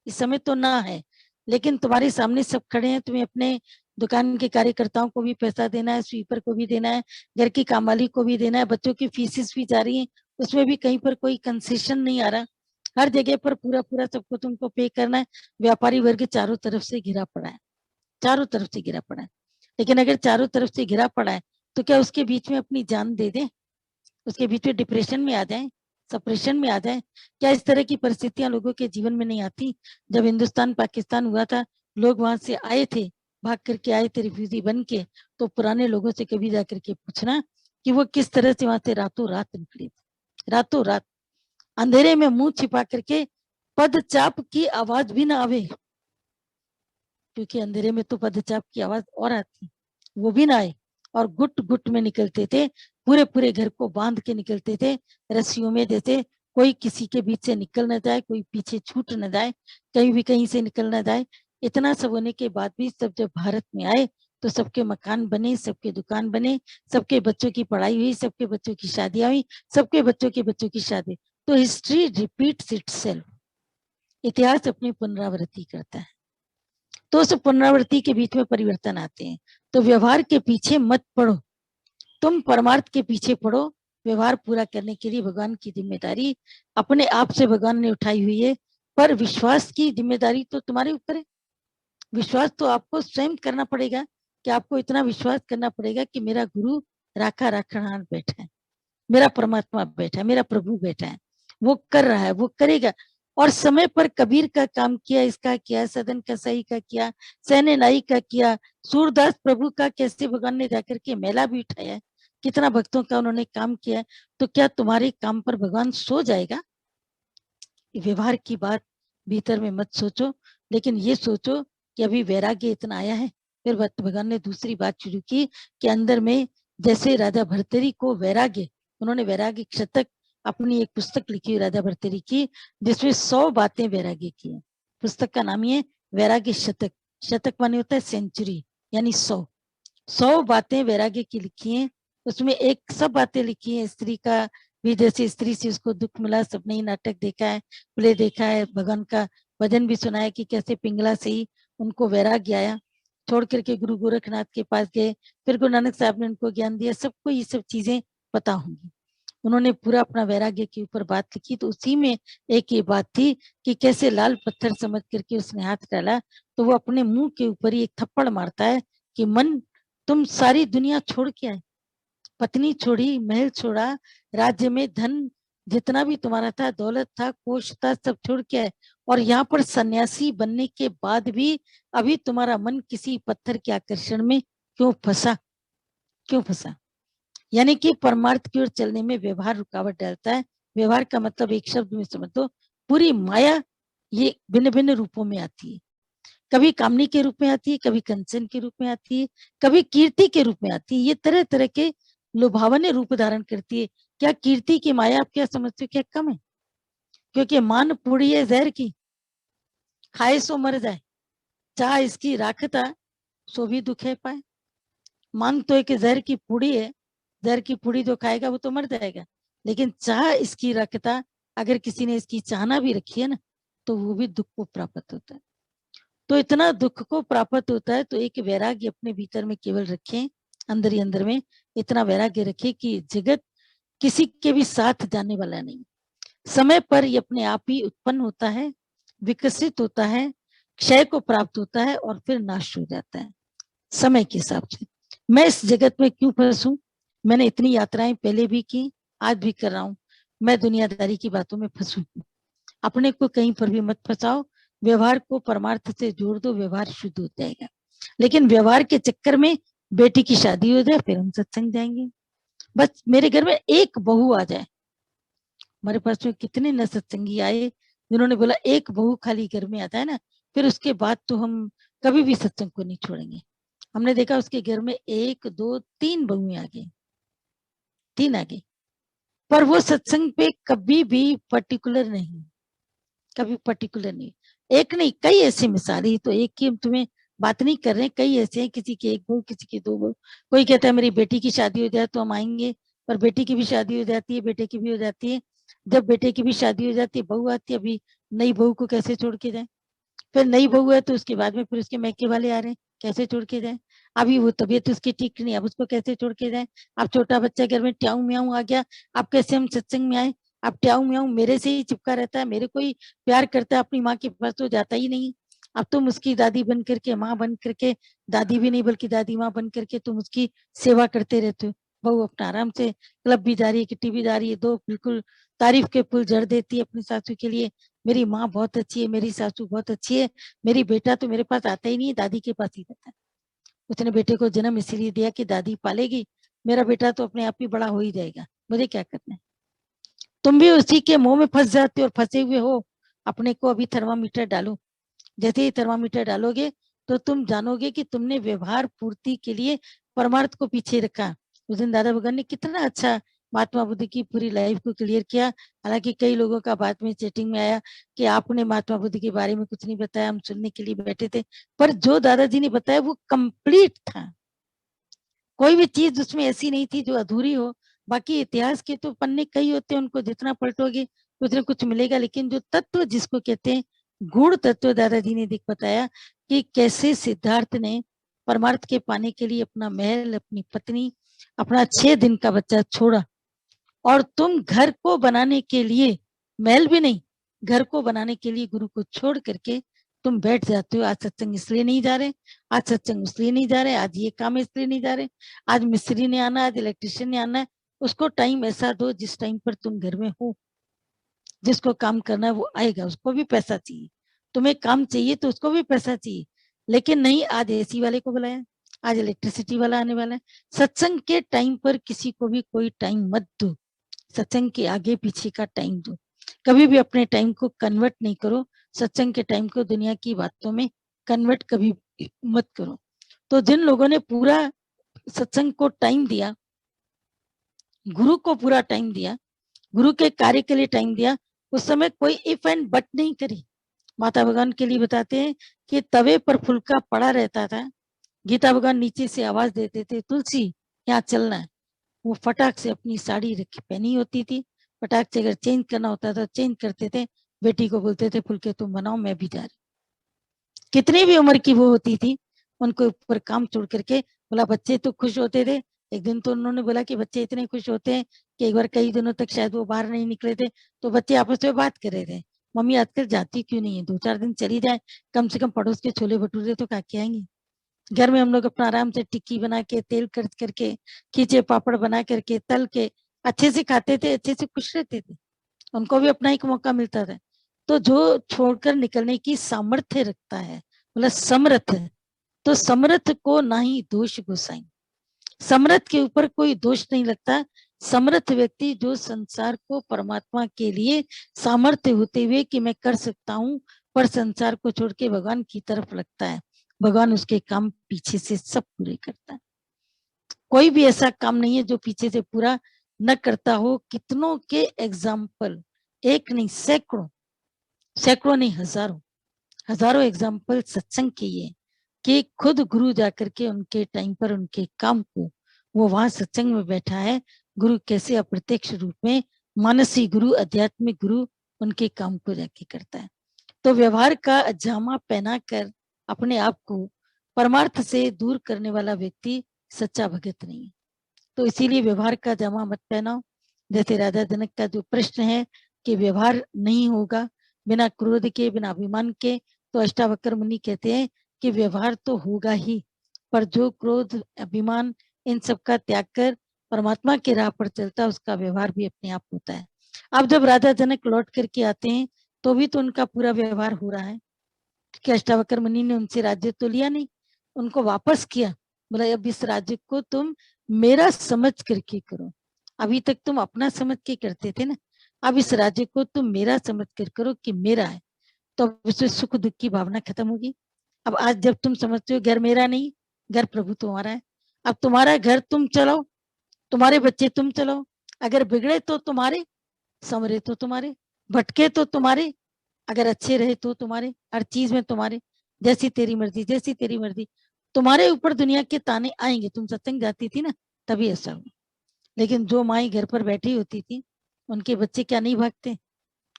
इस समय तो ना है, लेकिन तुम्हारे सामने सब खड़े हैं, तुम्हें अपने दुकान के कार्यकर्ताओं को भी पैसा देना है, स्वीपर को भी देना है, घर की कामवाली को भी देना है, बच्चों की फीसेस भी जा रही है, उसमें भी कहीं पर कोई कंसेशन नहीं आ रहा, हर जगह पर पूरा पूरा सबको तुमको पे करना है। व्यापारी वर्ग चारों तरफ से घिरा पड़ा है, चारों तरफ से घिरा पड़ा है। लेकिन अगर चारों तरफ से घिरा पड़ा है तो क्या उसके बीच में अपनी जान दे दें, उसके बीच में डिप्रेशन में आ जाए, सप्रेशन में आ जाए? क्या इस तरह की परिस्थितियां लोगों के जीवन में नहीं आती? जब हिंदुस्तान पाकिस्तान हुआ था, लोग वहां से आए थे, भाग करके आए थे रिफ्यूजी बन के, तो पुराने लोगों से कभी जाकर के पूछना कि वो किस तरह से वहां से रातों रात निकले थे, रातों रात अंधेरे में मुंह छिपा करके, पदचाप की आवाज भी ना आवे, क्योंकि अंधेरे में तो पदचाप की आवाज और आती, वो भी ना आए, और गुट गुट में निकलते थे, पूरे पूरे घर को बांध के निकलते थे रस्सियों में, जैसे कोई किसी के बीच से निकल न जाए, कोई पीछे छूट न जाए, कहीं भी कहीं से निकल न जाए। इतना सब होने के बाद भी सब जब भारत में आए तो सबके मकान बने, सबके दुकान बने, सबके बच्चों की पढ़ाई हुई, सबके बच्चों की शादियां हुई, सबके बच्चों के बच्चों की शादी। तो हिस्ट्री रिपीट्स इटसेल्फ, इतिहास अपनी पुनरावृत्ति करता है। तो उस पुनरावृत्ति के बीच में परिवर्तन आते हैं। तो व्यवहार के पीछे मत पड़ो, तुम परमार्थ के पीछे पड़ो। व्यवहार पूरा करने के लिए भगवान की जिम्मेदारी अपने आप से भगवान ने उठाई हुई है, पर विश्वास की जिम्मेदारी तो तुम्हारे ऊपर है। विश्वास तो आपको स्वयं करना पड़ेगा, कि आपको इतना विश्वास करना पड़ेगा कि मेरा गुरु राखा राखणहार बैठा है, मेरा परमात्मा बैठा है, मेरा प्रभु बैठा है, वो कर रहा है, वो करेगा। और समय पर कबीर का काम किया, इसका किया, सदन कसाई का किया, सहने नाई का किया, सूरदास प्रभु का कैसे भगवान ने जाकर के मेला भी उठाया है, कितना भक्तों का उन्होंने काम किया है। तो क्या तुम्हारे काम पर भगवान सो जाएगा? व्यवहार की बात भीतर में मत सोचो, लेकिन ये सोचो कि अभी वैराग्य इतना आया है, फिर भगवान ने दूसरी बात शुरू की कि अंदर में जैसे राजा भर्तृहरि को वैराग्य, उन्होंने वैराग्य शतक अपनी एक पुस्तक लिखी राजा भर्तृहरि की, जिसमें 100 बातें वैराग्य की है। पुस्तक का नाम है वैराग्य शतक। शतक माने होता है सेंचुरी, यानी 100 बातें वैराग्य की लिखी हैं। उसमें एक सब बातें लिखी हैं स्त्री का भी, जैसे स्त्री से उसको दुख मिला, सबने ही नाटक देखा है, प्ले देखा है, भगवान का भजन भी सुना है कि कैसे पिंगला से ही उनको वैराग्य आया, छोड़ करके गुरु गोरखनाथ के पास गए, फिर गुरु नानक साहब ने उनको ज्ञान दिया। सबको ये सब चीजें पता होंगी। उन्होंने पूरा अपना वैराग्य के ऊपर बात लिखी, तो उसी में एक ये बात थी कि कैसे लाल पत्थर समझ करके उसने हाथ डाला तो वो अपने मुंह के ऊपर ही एक थप्पड़ मारता है कि मन, तुम सारी दुनिया छोड़ के आए, पत्नी छोड़ी, महल छोड़ा, राज्य में धन जितना भी तुम्हारा था, दौलत था, कोष था, सब छोड़ के आए, और यहाँ पर सन्यासी बनने के बाद भी अभी तुम्हारा मन किसी पत्थर के आकर्षण में क्यों फंसा, क्यों फंसा। यानी कि परमार्थ की ओर चलने में व्यवहार रुकावट डालता है। व्यवहार का मतलब एक शब्द में समझ दो, पूरी माया ये भिन्न भिन्न रूपों में आती है। कभी कामनी के रूप में आती है, कभी कंचन के रूप में आती है, कभी कीर्ति के रूप में आती है। ये तरह तरह के लुभावने रूप धारण करती है। क्या कीर्ति की माया आप क्या समझते हो क्या कम है? क्योंकि मान पूरी है जहर की, खाए सो मर जाए, चाह इसकी राखता सो भी दुखे पाए। मान तो एक जहर की पूड़ी है, जहर की पूड़ी जो खाएगा वो तो मर जाएगा, लेकिन चाह इसकी रखता, अगर किसी ने इसकी चाहना भी रखी है ना, तो वो भी दुख को प्राप्त होता है। तो इतना दुख को प्राप्त होता है, तो एक वैराग्य अपने भीतर में केवल रखें, अंदर ही अंदर में इतना वैराग्य रखें कि जगत किसी के भी साथ जाने वाला नहीं, समय पर ये अपने आप ही उत्पन्न होता है, विकसित होता है, क्षय को प्राप्त होता है और फिर नाश हो जाता है समय के हिसाब से। मैं इस जगत में क्यों फंसूं? मैंने इतनी यात्राएं पहले भी की, आज भी कर रहा हूं। मैं दुनियादारी की बातों में फंसू, अपने को कहीं पर भी मत फंसाओ। व्यवहार को परमार्थ से जोड़ दो, व्यवहार शुद्ध हो जाएगा। लेकिन व्यवहार के चक्कर में बेटी की शादी हो जाए, फिर हम सत्संग जाएंगे। बस मेरे घर में एक बहू आ जाए, हमारे पास में कितने न सत्संगी आए जिन्होंने बोला एक बहू खाली घर में आता है ना, फिर उसके बाद तो हम कभी भी सत्संग को नहीं छोड़ेंगे। हमने देखा उसके घर में 1 2 3 बहुएं आ गई, 3 आ गई, पर वो सत्संग पे कभी भी पर्टिकुलर नहीं, कभी पर्टिकुलर नहीं। एक नहीं, कई ऐसी मिसाल, तो एक की हम तुम्हें बात नहीं कर रहे, कई ऐसे हैं, किसी की 1 बहू, किसी की 2 बहू। कोई कहता है मेरी बेटी की शादी हो जाए तो हम आएंगे, पर बेटी की भी शादी हो जाती है, बेटे की भी हो जाती है। जब बेटे की भी शादी हो जाती है, बहू आती है, अभी नई बहू को कैसे छोड़ के जाए? फिर नई बहू है तो उसके बाद में फिर उसके मैके वाले आ रहे हैं, कैसे छोड़ के जाए? अभी वो तबीयत उसकी ठीक नहीं, अब उसको कैसे छोड़ के जाए? अब छोटा बच्चा घर में ट्याऊ म्याऊ आ गया, अब कैसे हम सत्संग में आए? अब ट्याऊ म्याऊ मेरे से ही चिपका रहता है, मेरे को ही प्यार करता है, अपनी माँ के पास तो जाता ही नहीं। अब तुम उसकी दादी बन करके, माँ बन करके, दादी भी नहीं बल्कि दादी माँ बन करके तुम उसकी सेवा करते रहते हो। बहू अपना आराम से क्लब भी जा रही है, किटी भी जा रही है, दो बिल्कुल तारीफ के पुल जड़ देती है अपनी सासू के लिए। मेरी माँ बहुत अच्छी है, मेरी सासू बहुत अच्छी है, मेरी बेटा तो मेरे पास आता ही नहीं है, दादी के पास ही रहता है। उसने बेटे को जन्म इसीलिए दिया कि दादी पालेगी, मेरा बेटा तो अपने आप ही बड़ा हो ही जाएगा, मुझे क्या करना है? तुम भी उसी के मुंह में फंस जाते हो और फंसे हुए हो। अपने को अभी थर्मामीटर डालो, जैसे ही थर्मामीटर डालोगे तो तुम जानोगे कि तुमने व्यवहार पूर्ति के लिए परमार्थ को पीछे रखा। उस दिन दादा भगवान ने कितना अच्छा महात्मा बुद्ध की पूरी लाइफ को क्लियर किया। हालांकि कई लोगों का बाद में चैटिंग में आया कि आपने महात्मा बुद्ध के बारे में कुछ नहीं बताया, हम सुनने के लिए बैठे थे, पर जो दादाजी ने बताया वो कंप्लीट था। कोई भी चीज उसमें ऐसी नहीं थी जो अधूरी हो। बाकी इतिहास के तो पन्ने कई होते हैं, उनको जितना पलटोगे कुछ ना कुछ मिलेगा, लेकिन जो तत्व जिसको कहते हैं गूढ़ तत्व, दादाजी ने दिख बताया कि कैसे सिद्धार्थ ने परमार्थ के पाने के लिए अपना महल, अपनी पत्नी, अपना 6 दिन का बच्चा छोड़ा। और तुम घर को बनाने के लिए, महल भी नहीं, घर को बनाने के लिए गुरु को छोड़ करके तुम बैठ जाते हो। आज सत्संग इसलिए नहीं जा रहे, आज सत्संग इसलिए नहीं जा रहे, आज ये काम इसलिए नहीं जा रहे, आज मिस्त्री ने आना, आज इलेक्ट्रिशियन ने आना है। उसको टाइम ऐसा दो जिस टाइम पर तुम घर में हो, जिसको काम करना है वो आएगा, उसको भी पैसा चाहिए। तुम्हें काम चाहिए तो उसको भी पैसा चाहिए। लेकिन नहीं, आज एसी वाले को बुलाया, आज इलेक्ट्रिसिटी वाला आने वाला है। सत्संग के टाइम पर किसी को भी कोई टाइम मत दो, सत्संग के आगे पीछे का टाइम दो। कभी भी अपने टाइम को कन्वर्ट नहीं करो, सत्संग के टाइम को दुनिया की बातों में कन्वर्ट कभी मत करो। तो जिन लोगों ने पूरा सत्संग को टाइम दिया, गुरु को पूरा टाइम दिया, गुरु के कार्य के लिए टाइम दिया, उस समय कोई इफ एंड बट नहीं करी। माता भगवान के लिए बताते हैं कि तवे पर फुल्का पड़ा रहता था, गीता भगवान नीचे से आवाज देते थे, तुलसी यहाँ चलना है। वो फटाक से अपनी साड़ी रखी पहनी होती थी, फटाक से अगर चेंज करना होता था चेंज करते थे, बेटी को बोलते थे फुल्के तुम बनाओ मैं भी जा रही। कितनी भी उम्र की वो होती थी, उनको ऊपर काम छोड़ करके बोला, बच्चे तो खुश होते थे। एक दिन तो उन्होंने बोला कि बच्चे इतने खुश होते हैं कि एक बार कई दिनों तक शायद वो बाहर नहीं निकले थे, तो बच्चे आपस में बात कर रहे थे, मम्मी आजकल जाती क्यों नहीं है, 2-4 दिन चली जाए, कम से कम पड़ोस के छोले भटूरे तो खा के आएंगे। घर में हम लोग अपना आराम से टिक्की बना के, तेल खर्च करके, खींचे पापड़ बना करके, तल के अच्छे से खाते थे, अच्छे से खुश रहते थे, उनको भी अपना एक मौका मिलता था। तो जो छोड़कर निकलने की सामर्थ्य रखता है, मतलब समर्थ, तो समर्थ को ना ही दोष गुसाई, समर्थ के ऊपर कोई दोष नहीं लगता। समर्थ व्यक्ति जो संसार को परमात्मा के लिए सामर्थ्य होते हुए कि मैं कर सकता हूँ, पर संसार को छोड़ के भगवान की तरफ लगता है, भगवान उसके काम पीछे से सब पूरे करता है। कोई भी ऐसा काम नहीं है जो पीछे से पूरा न करता हो। कितनों के एग्जाम्पल, एक नहीं सैकड़ों, सैकड़ों नहीं हजारों, हजारों एग्जाम्पल सत्संग के ये कि खुद गुरु जाकर के उनके टाइम पर उनके काम को, वो वहां सत्संग में बैठा है, गुरु कैसे अप्रत्यक्ष रूप में मानसी गुरु, आध्यात्मिक गुरु उनके काम को जाके करता है। तो व्यवहार का जामा पहनाकर अपने आप को परमार्थ से दूर करने वाला व्यक्ति सच्चा भगत नहीं है। तो इसीलिए व्यवहार का जामा मत पहनाओ। जैसे राजा जनक का जो प्रश्न है कि व्यवहार नहीं होगा बिना क्रोध के, बिना अभिमान के, तो अष्टावक्र मुनि कहते हैं कि व्यवहार तो होगा ही, पर जो क्रोध, अभिमान इन सब का त्याग कर परमात्मा के राह पर चलता है, उसका व्यवहार भी अपने आप होता है। अब जब राजा जनक लौट करके आते हैं तो भी तो उनका पूरा व्यवहार हो रहा है, कि अष्टावक्र मुनि ने उनसे राज्य तो लिया नहीं, उनको वापस किया, बोला अब इस राज्य को तुम मेरा समझ करके करो। अभी तक तुम अपना समझ के करते थे ना, अब इस राज्य को तुम मेरा समझ कर करो कि मेरा है, तो उससे सुख दुख की भावना खत्म होगी। अब आज जब तुम समझते हो घर मेरा नहीं, घर प्रभु तुम्हारा है, अब तुम्हारा घर तुम चलाओ, तुम्हारे बच्चे तुम चलाओ, अगर बिगड़े तो तुम्हारे, संवरे तो तुम्हारे, भटके तो तुम्हारे, अगर अच्छे रहे तो तुम्हारे, हर चीज में तुम्हारे, जैसी तेरी मर्जी, जैसी तेरी मर्जी, तुम्हारे ऊपर दुनिया के ताने आएंगे। तुम सत्संग जाती थी ना तभी ऐसा हुआ, लेकिन जो माई घर पर बैठी होती थी उनके बच्चे क्या नहीं भागते,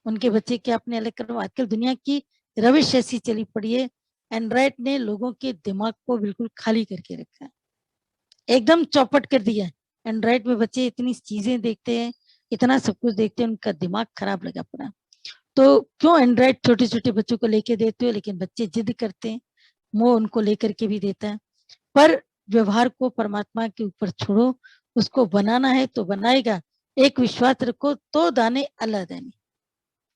उनके बच्चे क्या अपने अलग करो। आजकल दुनिया की रविश ऐसी चली पड़ी है, एंड्रॉइड ने लोगों के दिमाग को बिल्कुल खाली करके रखा है, एकदम चौपट कर दिया है। एंड्रॉइड में बच्चे इतनी चीजें देखते हैं, इतना सब कुछ देखते हैं, उनका दिमाग खराब लगा पड़ा। तो क्यों एंड्रॉइड छोटे छोटे बच्चों को लेके देते हो, लेकिन बच्चे जिद करते हैं, मोह उनको लेकर के भी देता है। पर व्यवहार को परमात्मा के ऊपर छोड़ो, उसको बनाना है तो बनाएगा। एक विश्वास रखो, तो दाने अल्लाह जाने,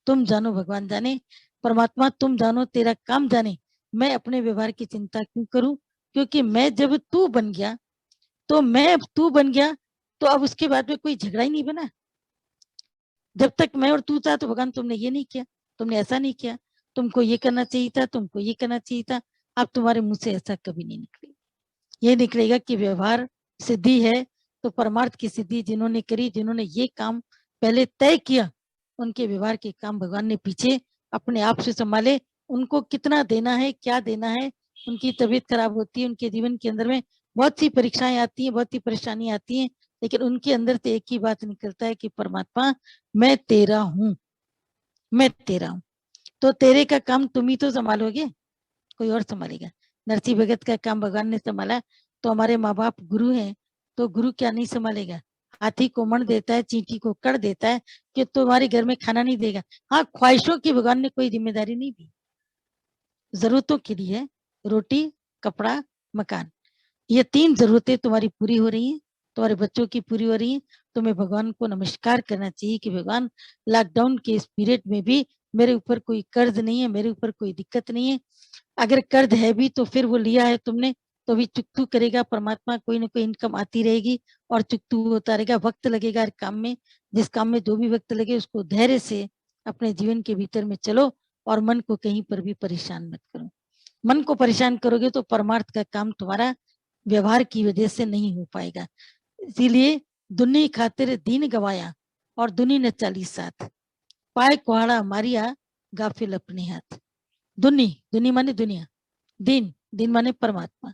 तुम जानो भगवान जाने, परमात्मा तुम जानो, तेरा काम जाने, मैं अपने व्यवहार की चिंता क्यों करूं, क्योंकि मैं जब तू बन गया, तो मैं अब तू बन गया, तो अब उसके बाद में कोई झगड़ा ही नहीं बना। जब तक मैं और तू था तो भगवान तुमने ये नहीं किया, तुमने ऐसा नहीं किया, तुमको ये करना चाहिए था, तुमको ये करना चाहिए था। अब तुम्हारे मुंह से ऐसा कभी नहीं निकलेगा। ये निकलेगा कि व्यवहार सिद्धि है, तो परमार्थ की सिद्धि जिन्होंने करी, जिन्होंने ये काम पहले तय किया, उनके व्यवहार के काम भगवान ने पीछे अपने आप से संभाले। उनको कितना देना है, क्या देना है, उनकी तबीयत खराब होती है, उनके जीवन के अंदर में बहुत सी परीक्षाएं आती हैं, बहुत सी परेशानी आती हैं, लेकिन उनके अंदर से एक ही बात निकलता है कि परमात्मा मैं तेरा हूं, मैं तेरा हूं। तो तेरे का काम तुम ही तो संभालोगे, कोई और संभालेगा। नरसिंह भगत का काम भगवान ने संभाला, तो हमारे माँ बाप गुरु हैं, तो गुरु क्या नहीं संभालेगा। हाथी को मण देता है, चींटी को कड़ देता है, कि तुम्हारे घर में खाना नहीं देगा। हाँ, ख्वाहिशों की भगवान ने कोई जिम्मेदारी नहीं दी, जरूरतों के लिए है, रोटी, कपड़ा, मकान, ये 3 जरूरतें तुम्हारी पूरी हो रही हैं, तुम्हारे बच्चों की पूरी हो रही हैं। तुम्हें भगवान को नमस्कार करना चाहिए कि भगवान लॉकडाउन के इस पीरियड में भी मेरे ऊपर कोई कर्ज नहीं है, मेरे ऊपर कोई दिक्कत नहीं है। अगर कर्ज है भी तो फिर वो लिया है तुमने, तो भी चुकतू करेगा परमात्मा, कोई ना कोई इनकम आती रहेगी और चुकतू होता रहेगा। वक्त लगेगा हर काम में, जिस काम में जो भी वक्त लगे उसको धैर्य से अपने जीवन के भीतर में चलो, और मन को कहीं पर भी परेशान मत करो। मन को परेशान करोगे तो परमार्थ का काम तुम्हारा व्यवहार की वजह से नहीं हो पाएगा। इसीलिए दुनी खातिर दीन गवाया और दुनी ने 40 साथ, पाए कुहाड़ा मारिया गाफिल अपने हाथ। दुनी, दुनी माने दुनिया, दीन, दीन माने परमात्मा।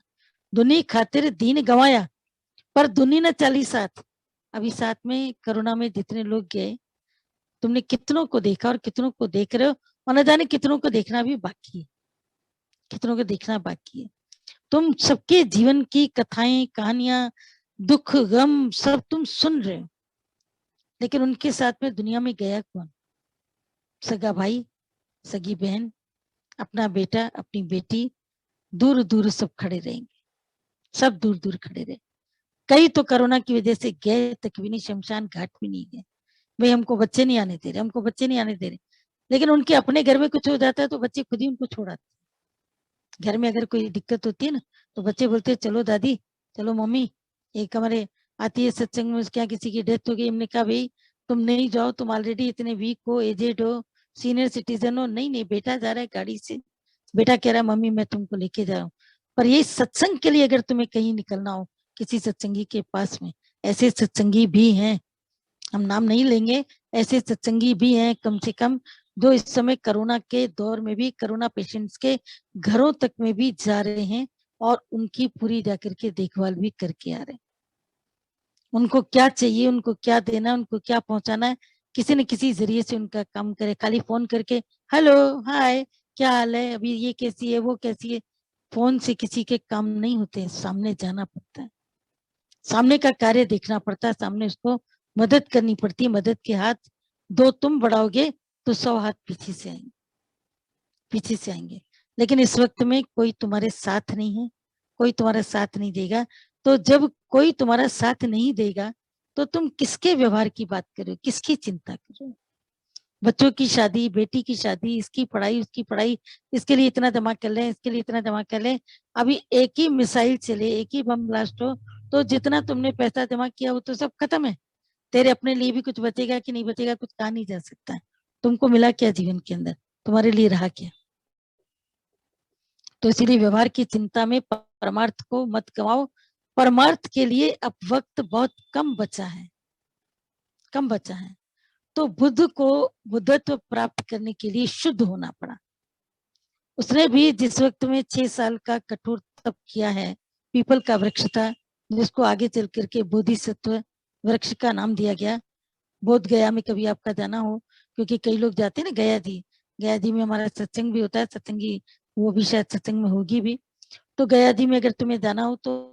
दुनी खातिर दीन गवाया, पर दुनी ने 40 साथ। अभी साथ में कोरोना में जितने लोग गए, तुमने कितनों को देखा और कितनों को देख रहे हो, और न जाने कितनों को देखना भी बाकी है, कितनों को देखना बाकी है। तुम सबके जीवन की कथाएं, कहानियां, दुख गम सब तुम सुन रहे हो, लेकिन उनके साथ में दुनिया में गया कौन? सगा भाई, सगी बहन, अपना बेटा, अपनी बेटी, दूर दूर सब खड़े रहेंगे, सब दूर दूर खड़े रहे। कई तो कोरोना की वजह से गए तक भी नहीं, शमशान घाट भी नहीं गए, भाई हमको बच्चे नहीं आने दे रहे, हमको बच्चे नहीं आने दे रहे। लेकिन उनके अपने घर में कुछ हो जाता है तो बच्चे खुद ही उनको छोड़ाते। घर में अगर कोई दिक्कत होती है ना, तो बच्चे बोलते हैं चलो दादी, चलो मम्मी, एक हमारे आती है सत्संग में, क्या किसी की डेथ हो गई, हमने कहा भाई तुम नहीं जाओ, तुम ऑलरेडी इतने वीक हो, एजेड हो, सीनियर सिटीजन हो। नहीं नहीं, बेटा जा रहा है गाड़ी से, बेटा कह रहा है मम्मी मैं तुमको लेके जा रहा हूँ। पर ये सत्संग के लिए अगर तुम्हें कहीं निकलना हो, किसी सत्संगी के पास में, ऐसे सत्संगी भी हैं, हम नाम नहीं लेंगे, ऐसे सत्संगी भी हैं कम से कम, जो इस समय कोरोना के दौर में भी कोरोना पेशेंट्स के घरों तक में भी जा रहे हैं और उनकी पूरी जाकर के देखभाल भी करके आ रहे हैं। उनको क्या चाहिए, उनको क्या देना है, उनको क्या पहुंचाना है, किसी न किसी जरिए से उनका काम करे। खाली फोन करके हेलो हाय क्या हाल है, अभी ये कैसी है, वो कैसी है, फोन से किसी के काम नहीं होते, सामने जाना पड़ता है, सामने का कार्य देखना पड़ता है, सामने उसको मदद करनी पड़ती है। मदद के हाथ दो तुम बढ़ाओगे तो 100 हाथ पीछे से आएंगे, पीछे से आएंगे। लेकिन इस वक्त में कोई तुम्हारे साथ नहीं है, कोई तुम्हारा साथ नहीं देगा। तो जब कोई तुम्हारा साथ नहीं देगा तो तुम किसके व्यवहार की बात करो, किसकी चिंता करो? बच्चों की शादी, बेटी की शादी, इसकी पढ़ाई, उसकी पढ़ाई, इसके लिए इतना जमा कर लें, इसके लिए इतना जमा कर लें। अभी एक ही मिसाइल चले, एक ही बम ब्लास्ट हो, तो जितना तुमने पैसा जमा किया वो तो सब खत्म है। तेरे अपने लिए भी कुछ बचेगा कि नहीं बचेगा, कुछ कहा नहीं जा सकता है। तुमको मिला क्या जीवन के अंदर, तुम्हारे लिए रहा क्या? तो इसीलिए व्यवहार की चिंता में परमार्थ को मत गवाओ। परमार्थ के लिए अब वक्त बहुत कम बचा है, कम बचा है। तो बुद्ध को बुद्धत्व प्राप्त करने के लिए शुद्ध होना पड़ा। उसने भी जिस वक्त में 6 साल का कठोर तप किया है, पीपल का वृक्ष था, जिसको आगे चल करके बोधिसत्व वृक्ष का नाम दिया गया। बोध गया में कभी आपका जाना हो, क्योंकि कई लोग जाते हैं ना गया जी, गया जी में हमारा सत्संग भी होता है, सत्संगी वो भी शायद सत्संग में होगी भी। तो गया जी में अगर तुम्हें जाना हो तो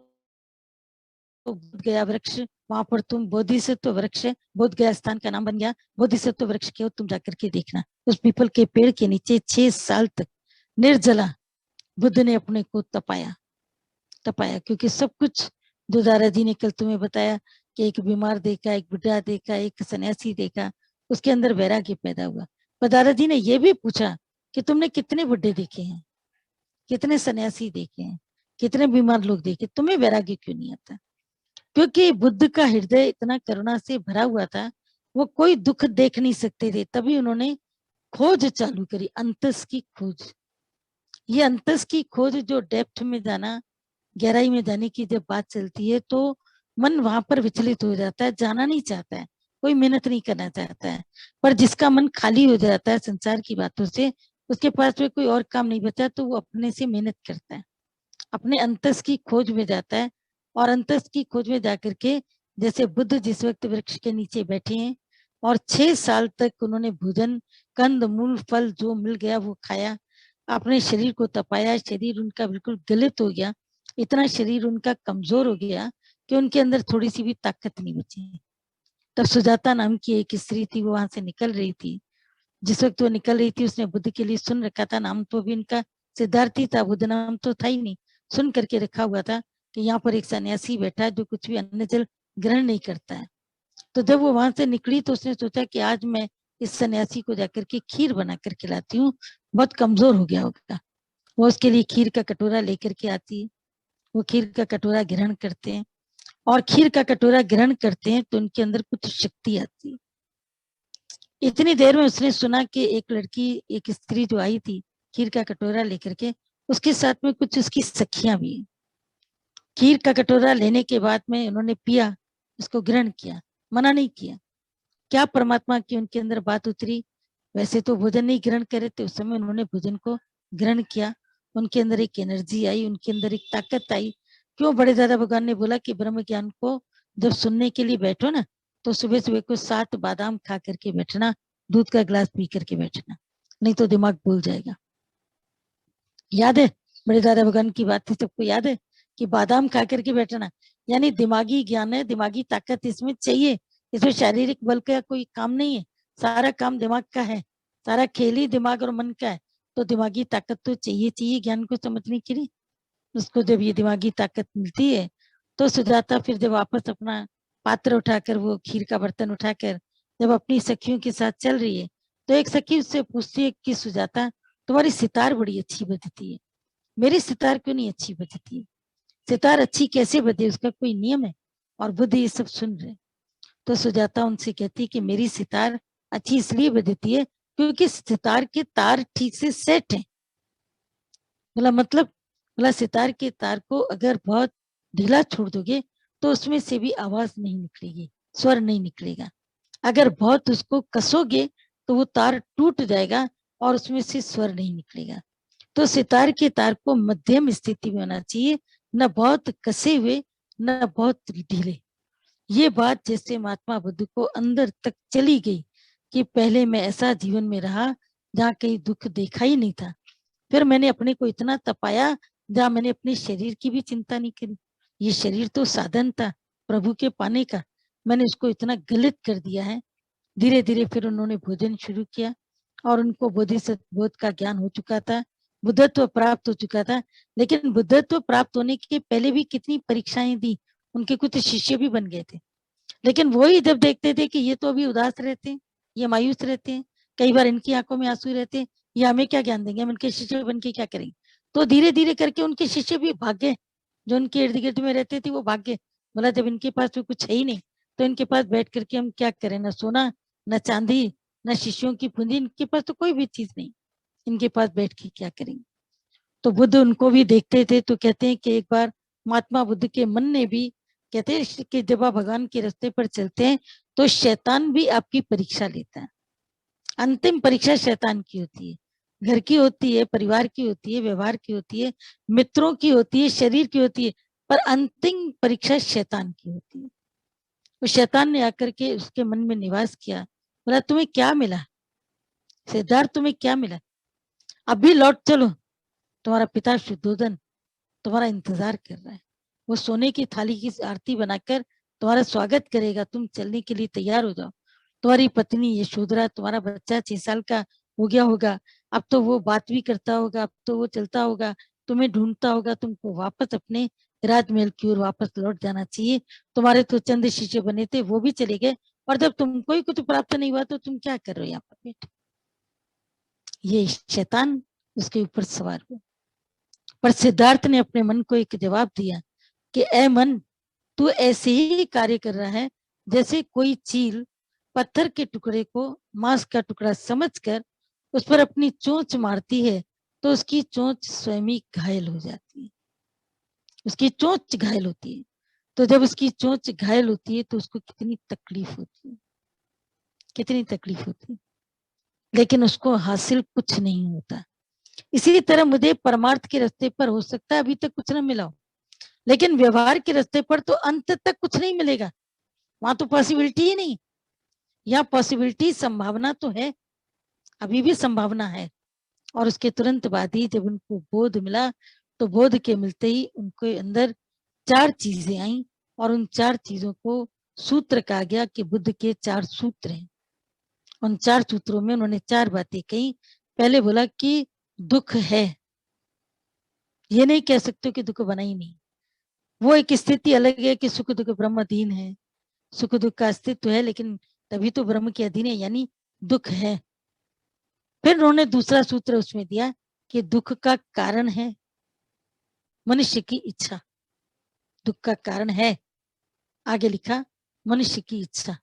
बोध गया वृक्ष, वहां पर तुम बोधिसत्व वृक्ष, बोध गया स्थान का नाम बन गया, बोधिसत्व वृक्ष के तुम जाकर के देखना। उस पीपल के पेड़ के नीचे 6 साल तक निर्जला बुद्ध ने अपने को तपाया, तपाया। क्योंकि सब कुछ जो दादाजी ने कल तुम्हें बताया कि एक बीमार देखा, एक बुढ़ा देखा, एक सन्यासी देखा, उसके अंदर वैराग्य पैदा हुआ। पर दादाजी ने यह भी पूछा कि तुमने कितने बुढ़े देखे हैं, कितने सन्यासी देखे हैं, कितने बीमार लोग देखे, तुम्हें वैराग्य क्यों नहीं आता? क्योंकि बुद्ध का हृदय इतना करुणा से भरा हुआ था, वो कोई दुख देख नहीं सकते थे। तभी उन्होंने खोज चालू करी, अंतस की खोज। ये अंतस की खोज, जो डेप्थ में जाना, गहराई में जाने की जब बात चलती है तो मन वहां पर विचलित हो जाता है, जाना नहीं चाहता है, कोई मेहनत नहीं करना चाहता है। पर जिसका मन खाली हो जाता है संसार की बातों से, उसके पास में कोई और काम नहीं बचा, तो वो अपने से मेहनत करता है, अपने अंतस की खोज में जाता है। और अंतस की खोज में जाकर के, जैसे बुद्ध जिस वक्त वृक्ष के नीचे बैठे हैं और 6 साल तक उन्होंने भोजन, कंद मूल फल जो मिल गया वो खाया, अपने शरीर को तपाया, शरीर उनका बिल्कुल गलित हो गया, इतना शरीर उनका कमजोर हो गया कि उनके अंदर थोड़ी सी भी ताकत नहीं बची। तब सुजाता नाम की एक स्त्री थी, वो वहां से निकल रही थी। जिस वक्त वो निकल रही थी, उसने बुद्ध के लिए सुन रखा था, नाम तो भी इनका सिद्धार्थी था, बुद्ध नाम तो था ही नहीं, सुन करके रखा हुआ था कि यहाँ पर एक सन्यासी बैठा है जो कुछ भी अन्न जल ग्रहण नहीं करता है। तो जब वो वहां से निकली तो उसने सोचा कि आज मैं इस सन्यासी को जाकर के खीर बना कर खिलाती हूँ, बहुत कमजोर हो गया होगा। वो उसके लिए खीर का कटोरा लेकर के आती है, वो खीर का कटोरा ग्रहण करते हैं, और खीर का कटोरा ग्रहण करते हैं तो उनके अंदर कुछ शक्ति आती है। इतनी देर में उसने सुना कि एक लड़की, एक स्त्री जो आई थी खीर का कटोरा लेकर के, उसके साथ में कुछ उसकी सखियां भी हैं। खीर का कटोरा लेने के बाद में उन्होंने पिया, उसको ग्रहण किया, मना नहीं किया। क्या परमात्मा की उनके अंदर बात उतरी? वैसे तो भोजन नहीं ग्रहण कर रहे थे उस समय, उन्होंने भोजन को ग्रहण किया। उनके अंदर एक एनर्जी आई, उनके अंदर एक ताकत आई। क्यों बड़े दादा भगवान ने बोला कि ब्रह्म ज्ञान को जब सुनने के लिए बैठो ना, तो सुबह सुबह को 7 बादाम खा करके बैठना, दूध का गिलास पी करके बैठना, नहीं तो दिमाग भूल जाएगा। याद है बड़े दादा भगवान की बात थी, सबको याद है कि बादाम खा करके बैठना, यानी दिमागी ज्ञान है, दिमागी ताकत इसमें चाहिए। इसमें शारीरिक बल का कोई काम नहीं है, सारा काम दिमाग का है, सारा खेल ही दिमाग और मन का है। तो दिमागी ताकत तो चाहिए चाहिए ज्ञान को समझने के लिए। उसको जब ये दिमागी ताकत मिलती है तो सुजाता फिर जब वापस अपना पात्र उठाकर, वो खीर का बर्तन उठाकर जब अपनी सखियों के साथ चल रही है, तो एक सखी उससे पूछती है कि सुजाता, तुम्हारी सितार बड़ी अच्छी बजती है, मेरी सितार क्यों नहीं अच्छी बजती है? सितार अच्छी कैसे बजे, उसका कोई नियम है? और बुद्ध ये सब सुन रहे। तो सुजाता उनसे कहती कि मेरी सितार अच्छी इसलिए बजती है क्योंकि सितार के तार ठीक से सेट है। बोला सितार के तार को अगर बहुत ढीला छोड़ दोगे तो उसमें से भी आवाज नहीं निकलेगी, स्वर नहीं निकलेगा। अगर बहुत उसको कसोगे तो वो तार टूट जाएगा और उसमें से स्वर नहीं निकलेगा। तो सितार के तार को मध्यम स्थिति में होना चाहिए, न बहुत कसे हुए न बहुत ढीले। ये बात जैसे महात्मा बुद्ध को अंदर तक चली गई कि पहले मैं ऐसा जीवन में रहा जहाँ कहीं दुख देखा ही नहीं था। फिर मैंने अपने को इतना तपाया जहाँ मैंने अपने शरीर की भी चिंता नहीं करी। ये शरीर तो साधन था प्रभु के पाने का, मैंने उसको इतना गलत कर दिया है। धीरे धीरे फिर उन्होंने भोजन शुरू किया और उनको बोधिसत्व बोध का ज्ञान हो चुका था, बुद्धत्व प्राप्त हो चुका था। लेकिन बुद्धत्व प्राप्त होने के पहले भी कितनी परीक्षाएं दी, उनके कुछ शिष्य भी बन गए थे। लेकिन वही जब देखते थे कि ये तो अभी उदास रहते हैं, ये मायूस रहते हैं, कई बार इनकी आंखों में आंसू रहते हैं, ये हमें क्या ज्ञान देंगे, हम इनके शिष्य बन के क्या करेंगे? तो धीरे धीरे करके उनके शिष्य भी भाग गए, जो उनके इर्द गिर्द में रहते थे वो भाग गए। बोला जब इनके पास तो कुछ है ही नहीं तो इनके पास बैठ करके हम क्या करें, ना सोना न चांदी न शिष्यों की पूंजी, इनके पास तो कोई भी चीज नहीं, इनके पास बैठ के क्या करेंगे? तो बुद्ध उनको भी देखते थे। तो कहते हैं कि एक बार महात्मा बुद्ध के मन ने भी, कहते हैं कि जब आप भगवान के रास्ते पर चलते हैं तो शैतान भी आपकी परीक्षा लेता है। अंतिम परीक्षा शैतान की होती है, घर की होती है, परिवार की होती है, व्यवहार की होती है, मित्रों की होती है, शरीर की होती है, पर अंतिम परीक्षा शैतान की होती है। तो शैतान ने आकर के उसके मन में निवास किया। बोला तुम्हें क्या मिला सिद्धार्थ, तुम्हें क्या मिला? अभी लौट चलो, तुम्हारा पिता शुद्धोधन तुम्हारा इंतजार कर रहा है, वो सोने की थाली की आरती बनाकर तुम्हारा स्वागत करेगा, तुम चलने के लिए तैयार हो जाओ। तुम्हारी पत्नी यशोधरा, तुम्हारा बच्चा 6 साल का हो गया होगा, अब तो वो बात भी करता होगा, अब तो वो चलता होगा, तुम्हें ढूंढता होगा, तुमको वापस अपने राजमहल की ओर वापस लौट जाना चाहिए। तुम्हारे तो चंद शिष्य बने थे, वो भी चले गए, और जब तुमको ही कुछ प्राप्त नहीं हुआ तो तुम क्या कर रहे हो यहाँ पर बैठे? ये शैतान उसके ऊपर सवार हुआ। पर सिद्धार्थ ने अपने मन को एक जवाब दिया कि ए मन, तू ऐसे ही कार्य कर रहा है जैसे कोई चील पत्थर के टुकड़े को मांस का टुकड़ा समझकर उस पर अपनी चोंच मारती है तो उसकी चोंच स्वयं ही घायल हो जाती है, उसकी चोंच घायल होती है। तो जब उसकी चोंच घायल होती है तो उसको कितनी तकलीफ होती है, कितनी तकलीफ होती है, लेकिन उसको हासिल कुछ नहीं होता। इसी तरह मुझे परमार्थ के रास्ते पर हो सकता है अभी तक कुछ ना मिला हो, लेकिन व्यवहार के रास्ते पर तो अंत तक कुछ नहीं मिलेगा, वहां तो पॉसिबिलिटी ही नहीं। यहाँ पॉसिबिलिटी, संभावना तो है, अभी भी संभावना है। और उसके तुरंत बाद ही जब उनको बोध मिला तो बोध के मिलते ही उनके अंदर 4 चीजें आई, और उन 4 चीजों को सूत्र कहा गया कि बुद्ध के 4 सूत्र हैं। उन 4 सूत्रों में उन्होंने 4 बातें कही। पहले बोला कि दुख है, ये नहीं कह सकते कि दुख बना ही नहीं, वो एक स्थिति अलग है कि सुख दुख ब्रह्म अधीन है, सुख दुख का अस्तित्व है, लेकिन तभी तो ब्रह्म के अधीन है, यानी दुख है। फिर उन्होंने दूसरा सूत्र उसमें दिया कि दुख का कारण है मनुष्य की इच्छा, दुख का कारण है, आगे लिखा मनुष्य की इच्छा,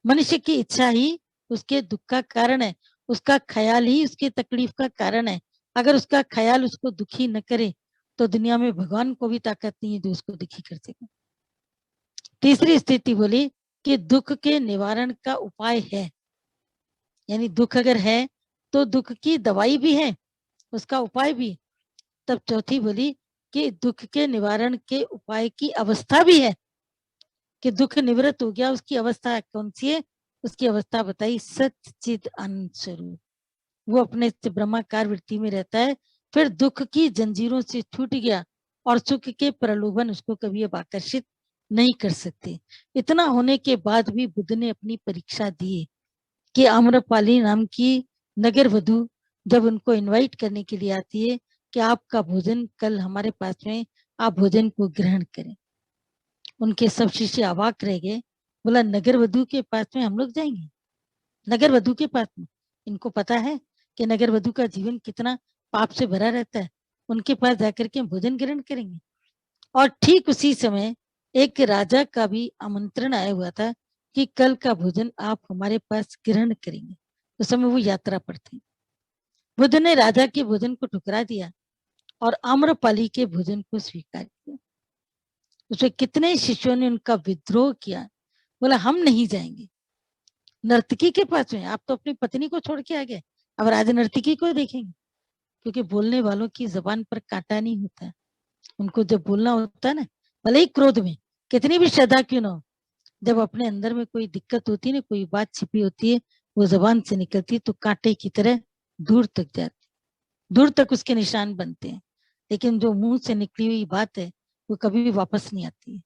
मनुष्य की इच्छा ही उसके दुख का कारण है, उसका ख्याल ही उसके तकलीफ का कारण है। अगर उसका ख्याल उसको दुखी न करे तो दुनिया में भगवान को भी ताकत नहीं है जो उसको दुखी कर सके। तीसरी स्थिति बोली कि दुख के निवारण का उपाय है, यानी दुख अगर है तो दुख की दवाई भी है, उसका उपाय भी। तब चौथी बोली कि दुख के निवारण के उपाय की अवस्था भी है, कि दुख निवृत्त हो गया, उसकी अवस्था कौन सी है? उसकी अवस्था बताई सच्चिद आनंद स्वरूप, वो अपने ब्रह्माकार वृत्ति में रहता है, फिर दुख की जंजीरों से छूट गया और सुख के प्रलोभन उसको कभी अब आकर्षित नहीं कर सकते। इतना होने के बाद भी बुद्ध ने अपनी परीक्षा दी कि आम्रपाली नाम की नगर वधु जब उनको इनवाइट करने के लिए आती है कि आपका भोजन कल हमारे पास में, आप भोजन को ग्रहण करें। उनके सब शिष्य अवाक रह गए, बोला नगर वधु के पास में हम लोग जाएंगे? नगर वधु के पास में? इनको पता है कि नगर वधु का जीवन कितना पाप से भरा रहता है, उनके पास जाकर के भोजन ग्रहण करेंगे? और ठीक उसी समय एक राजा का भी आमंत्रण आया हुआ था कि कल का भोजन आप हमारे पास ग्रहण करेंगे। उस समय वो यात्रा पर थे। बुद्ध ने राजा के भोजन को ठुकरा दिया और आम्रपाली के भोजन को स्वीकार किया। उसमें कितने शिष्यों ने उनका विद्रोह किया, बोला हम नहीं जाएंगे नर्तकी के पास में, आप तो अपनी पत्नी को छोड़ के आ गए, अब राज नर्तकी को देखेंगे। क्योंकि बोलने वालों की जबान पर कांटा नहीं होता है, उनको जब बोलना होता है ना, भले ही क्रोध में कितनी भी श्रद्धा क्यों ना हो, जब अपने अंदर में कोई दिक्कत होती है ना, कोई बात छिपी होती है, वो जबान से निकलती है तो कांटे की तरह दूर तक जाती, दूर तक उसके निशान बनते हैं। लेकिन जो मुंह से निकली हुई बात है वो कभी भी वापस नहीं आती है।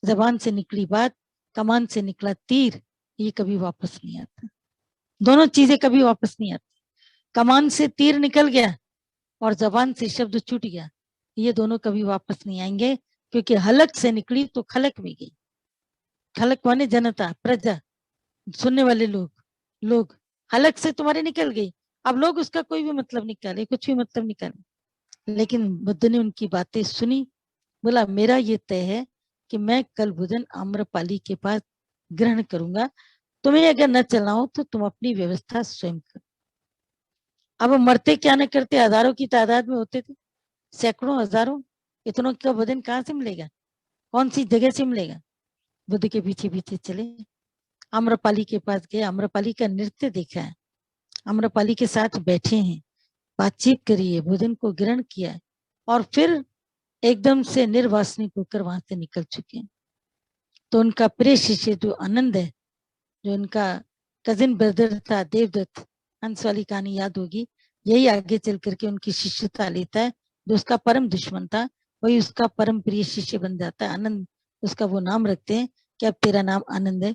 जबान से निकली बात, कमान से निकला तीर, ये कभी वापस नहीं आता। दोनों चीजें कभी वापस नहीं आती। कमान से तीर निकल गया और जबान से शब्द छूट गया, ये दोनों कभी वापस नहीं आएंगे। क्योंकि हलक से निकली तो खलक में गई। खलक माने जनता, प्रजा, सुनने वाले लोग, लोग हलक से तुम्हारे निकल गई। अब लोग उसका कोई भी मतलब निकाले, कुछ भी मतलब निकाले, लेकिन बुद्ध ने उनकी बातें सुनी। बोला मेरा ये तय है कि मैं कल भोजन आम्रपाली के पास ग्रहण करूंगा, तुम्हें अगर न चलना हो तो तुम अपनी व्यवस्था स्वयं करो। अब मरते क्या न करते, हजारों की तादाद में होते थे, सैकड़ों हजारों, इतनों का भोजन कहाँ से मिलेगा, कौन सी जगह से मिलेगा? बुद्ध के पीछे पीछे चले, आम्रपाली के पास गए, आम्रपाली का नृत्य देखा है, आम्रपाली के साथ बैठे हैं, बातचीत करी है, भोजन को ग्रहण किया है, और फिर एकदम से निर्वासनिक होकर वहां से निकल चुके हैं। तो उनका प्रिय शिष्य जो आनंद है, जो उनका कजिन ब्रदर था देवदत्त, हंस वाली कहानी याद होगी, यही आगे चल करके उनकी शिष्यता लेता है। जो उसका परम दुश्मन था वही उसका परम प्रिय शिष्य बन जाता है। आनंद उसका वो नाम रखते हैं कि अब तेरा नाम आनंद है।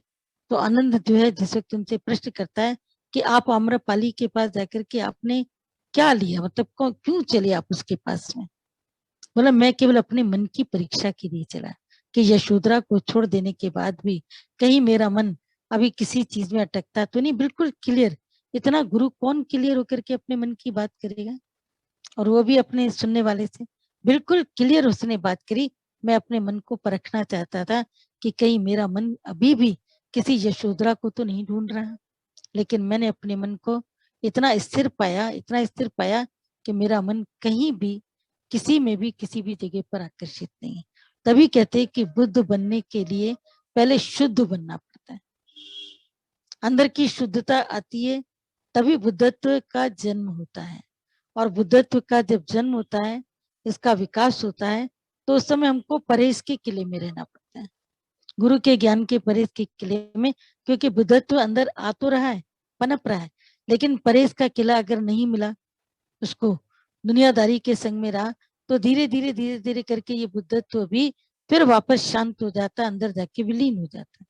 तो आनंद जो है जिस वक्त उनसे प्रश्न करता है कि आप आम्रपाली के पास जाकर के आपने क्या लिया, मतलब क्यों चले आप उसके पास में? बोला मैं केवल अपने मन की परीक्षा के लिए चला, कि यशोधरा को छोड़ देने के बाद भी कहीं मेरा मन अभी किसी चीज में अटकता तो नहीं। बिल्कुल क्लियर, इतना गुरु कौन क्लियर होकर के अपने मन की बात करेगा, और वो भी अपने सुनने वाले से बिल्कुल क्लियर उसने बात करी। मैं अपने मन को परखना चाहता था कि कहीं मेरा मन अभी भी किसी यशोधरा को तो नहीं ढूंढ रहा, लेकिन मैंने अपने मन को इतना स्थिर पाया, इतना स्थिर पाया कि मेरा मन कहीं भी किसी में भी किसी भी जगह पर आकर्षित नहीं है। तभी कहते हैं कि बुद्ध बनने के लिए पहले शुद्ध बनना पड़ता है, अंदर की शुद्धता आती है, तभी बुद्धत्व का जन्म होता है। और बुद्धत्व का जब जन्म होता है, इसका विकास होता है, तो उस समय हमको परहेज के किले में रहना पड़ता है, गुरु के ज्ञान के परहेज के किले में। क्योंकि बुद्धत्व अंदर आ तो रहा है, पनप रहा है, लेकिन परहेज का किला अगर नहीं मिला उसको, दुनियादारी के संग में रहा, तो धीरे धीरे करके ये बुद्धत्व भी फिर वापस शांत हो जाता है, अंदर जाके विलीन हो जाता है।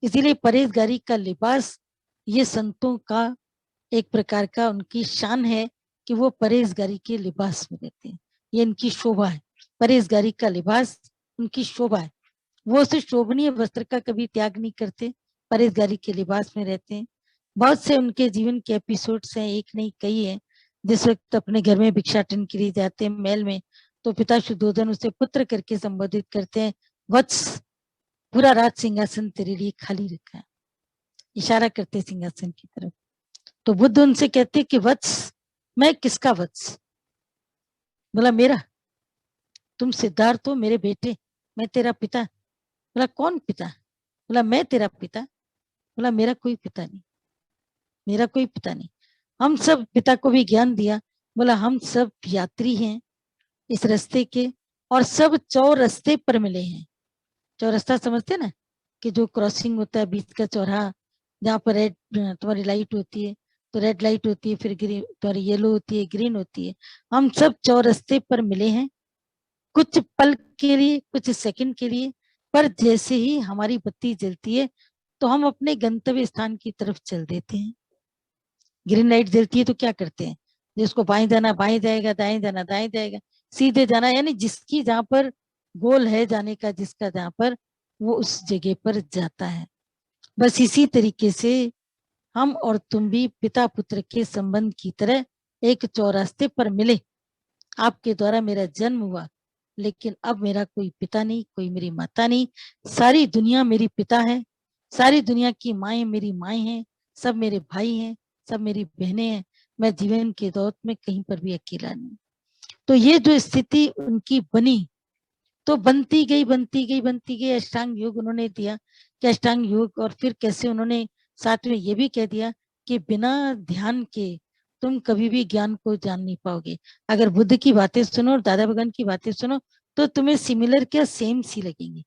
इसीलिए परहेजगारी का लिबास ये संतों का एक प्रकार का उनकी शान है कि वो परहेजगारी के लिबास में रहते हैं, ये इनकी शोभा है। परहेजगारी का लिबास उनकी शोभा है, वो उस शोभनीय वस्त्र का कभी त्याग नहीं करते, परहेजगारी के लिबास में रहते हैं। बहुत से उनके जीवन के एपिसोड्स हैं, एक नहीं कई है। जिस वक्त अपने घर में भिक्षाटन के लिए जाते हैं महल में, तो पिता शुद्धोधन उसे पुत्र करके संबोधित करते हैं, वत्स पूरा राज सिंहासन तेरे लिए खाली रखा है, इशारा करते सिंहासन की तरफ। तो बुद्ध उनसे कहते कि वत्स, मैं किसका वत्स? बोला मेरा, तुम सिद्धार्थ हो मेरे बेटे, मैं तेरा पिता। बोला कौन पिता? बोला मैं तेरा पिता। बोला मेरा कोई पिता नहीं, मेरा कोई पिता नहीं। हम सब पिता को भी ज्ञान दिया। बोला हम सब यात्री हैं इस रास्ते के, और सब चौरास्ते पर मिले हैं। चौरास्ता समझते ना, कि जो क्रॉसिंग होता है बीच का चौराहा, जहाँ पर रेड तुम्हारी लाइट होती है, तो रेड लाइट होती है, फिर ग्रीन तुम्हारी येलो होती है, ग्रीन होती है। हम सब चौरास्ते पर मिले हैं, कुछ पल के लिए, कुछ सेकंड के लिए, पर जैसे ही हमारी बत्ती जलती है तो हम अपने गंतव्य स्थान की तरफ चल देते हैं। ग्रीन लाइट जलती है तो क्या करते हैं, जिसको बाएं जाना बाएं जाएगा, दाएं जाना दाएं जाएगा, सीधे जाना, यानी जिसकी जहां पर गोल है जाने का, जिसका जहां पर, वो उस जगह पर जाता है। बस इसी तरीके से हम और तुम भी पिता पुत्र के संबंध की तरह एक चौरास्ते पर मिले। आपके द्वारा मेरा जन्म हुआ, लेकिन अब मेरा कोई पिता नहीं, कोई मेरी माता नहीं। सारी दुनिया मेरी पिता है, सारी दुनिया की माएं मेरी माएं हैं, सब मेरे भाई हैं, सब मेरी बहनें हैं। मैं जीवन के दौर में कहीं पर भी अकेला नहीं। तो ये जो स्थिति उनकी बनी, तो बनती गई बनती गई बनती गई। अष्टांग योग उन्होंने दिया कि अष्टांग योग, और फिर कैसे उन्होंने साथ में ये भी कह दिया कि बिना ध्यान के तुम कभी भी ज्ञान को जान नहीं पाओगे। अगर बुद्ध की बातें सुनो और दादा भगवान की बातें सुनो तो तुम्हें सिमिलर क्या सेम सी लगेंगी।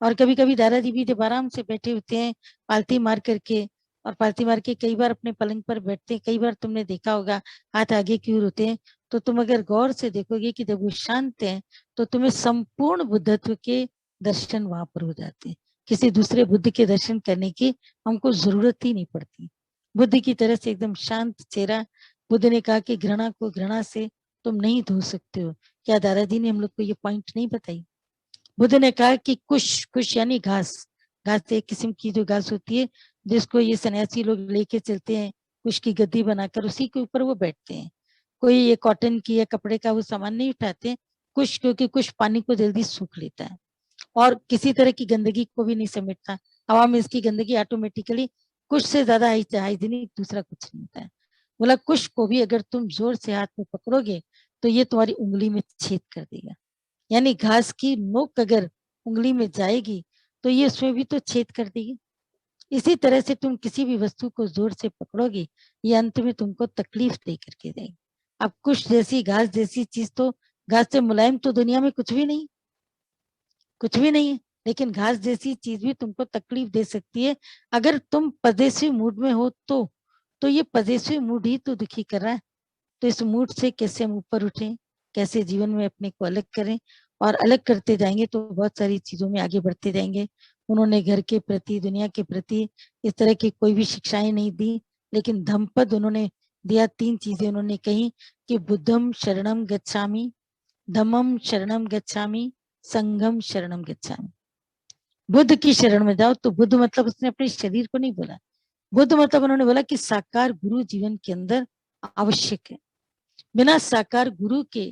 और कभी कभी दादाजी भी जब आराम से बैठे होते हैं पालती मार करके, और पालती मार के कई बार अपने पलंग पर बैठते हैं, कई बार तुमने देखा होगा हाथ आगे की ओर होते हैं, तो तुम अगर गौर से देखोगे कि जब वो शांत है तो तुम्हें संपूर्ण बुद्धत्व के दर्शन वहां पर हो जाते हैं। किसी दूसरे बुद्ध के दर्शन करने की हमको जरूरत ही नहीं पड़ती। बुद्ध की तरह से एकदम शांत चेहरा। बुद्ध ने कहा कि घृणा को घृणा से तुम नहीं धो सकते हो। क्या दादाजी ने हम लोग को ये पॉइंट नहीं बताई? बुद्ध ने कहा कि कुश, कुश यानी घास, घास एक किस्म की जो घास होती है जिसको ये सन्यासी लोग लेके चलते हैं, कुश की गद्दी बनाकर उसी के ऊपर वो बैठते हैं। कोई ये कॉटन की या कपड़े का वो सामान नहीं उठाते, कुश, क्योंकि कुश पानी को जल्दी सूख लेता है और किसी तरह की गंदगी को भी नहीं समेटता। हवा में इसकी गंदगी ऑटोमेटिकली, कुश से ज्यादा हाइजीनिक दूसरा कुछ नहीं होता है। बोला कुश को भी अगर तुम जोर से हाथ में पकड़ोगे तो ये तुम्हारी उंगली में छेद कर देगा। यानी घास की नोक अगर उंगली में जाएगी तो ये उसमें भी तो छेद कर देगी। इसी तरह से तुम किसी भी वस्तु को जोर से पकड़ोगे, ये अंत में तुमको तकलीफ दे करके देगी। अब कुछ जैसी घास जैसी चीज तो, घास से मुलायम तो दुनिया में कुछ भी नहीं, कुछ भी नहीं है। लेकिन घास जैसी चीज भी तुमको तकलीफ दे सकती है अगर तुम पजेसिव मूड में हो तो ये पजेसिव मूड ही तो दुखी कर रहा है। तो इस मूड से कैसे हम ऊपर उठें, कैसे जीवन में अपने को अलग करें, और अलग करते जाएंगे तो बहुत सारी चीजों में आगे बढ़ते जाएंगे। उन्होंने घर के प्रति, दुनिया के प्रति इस तरह की कोई भी शिक्षाएं नहीं दी, लेकिन धम्मपद उन्होंने दिया। 3 चीजें उन्होंने कही कि बुद्धम शरणम गच्छामि, धम्मम शरणम गच्छामि, संघम शरणम गच्छामि। बुद्ध की शरण में जाओ। तो बुद्ध मतलब उसने अपने शरीर को नहीं बोला, बुद्ध मतलब उन्होंने बोला कि साकार गुरु जीवन के अंदर आवश्यक है। बिना साकार गुरु के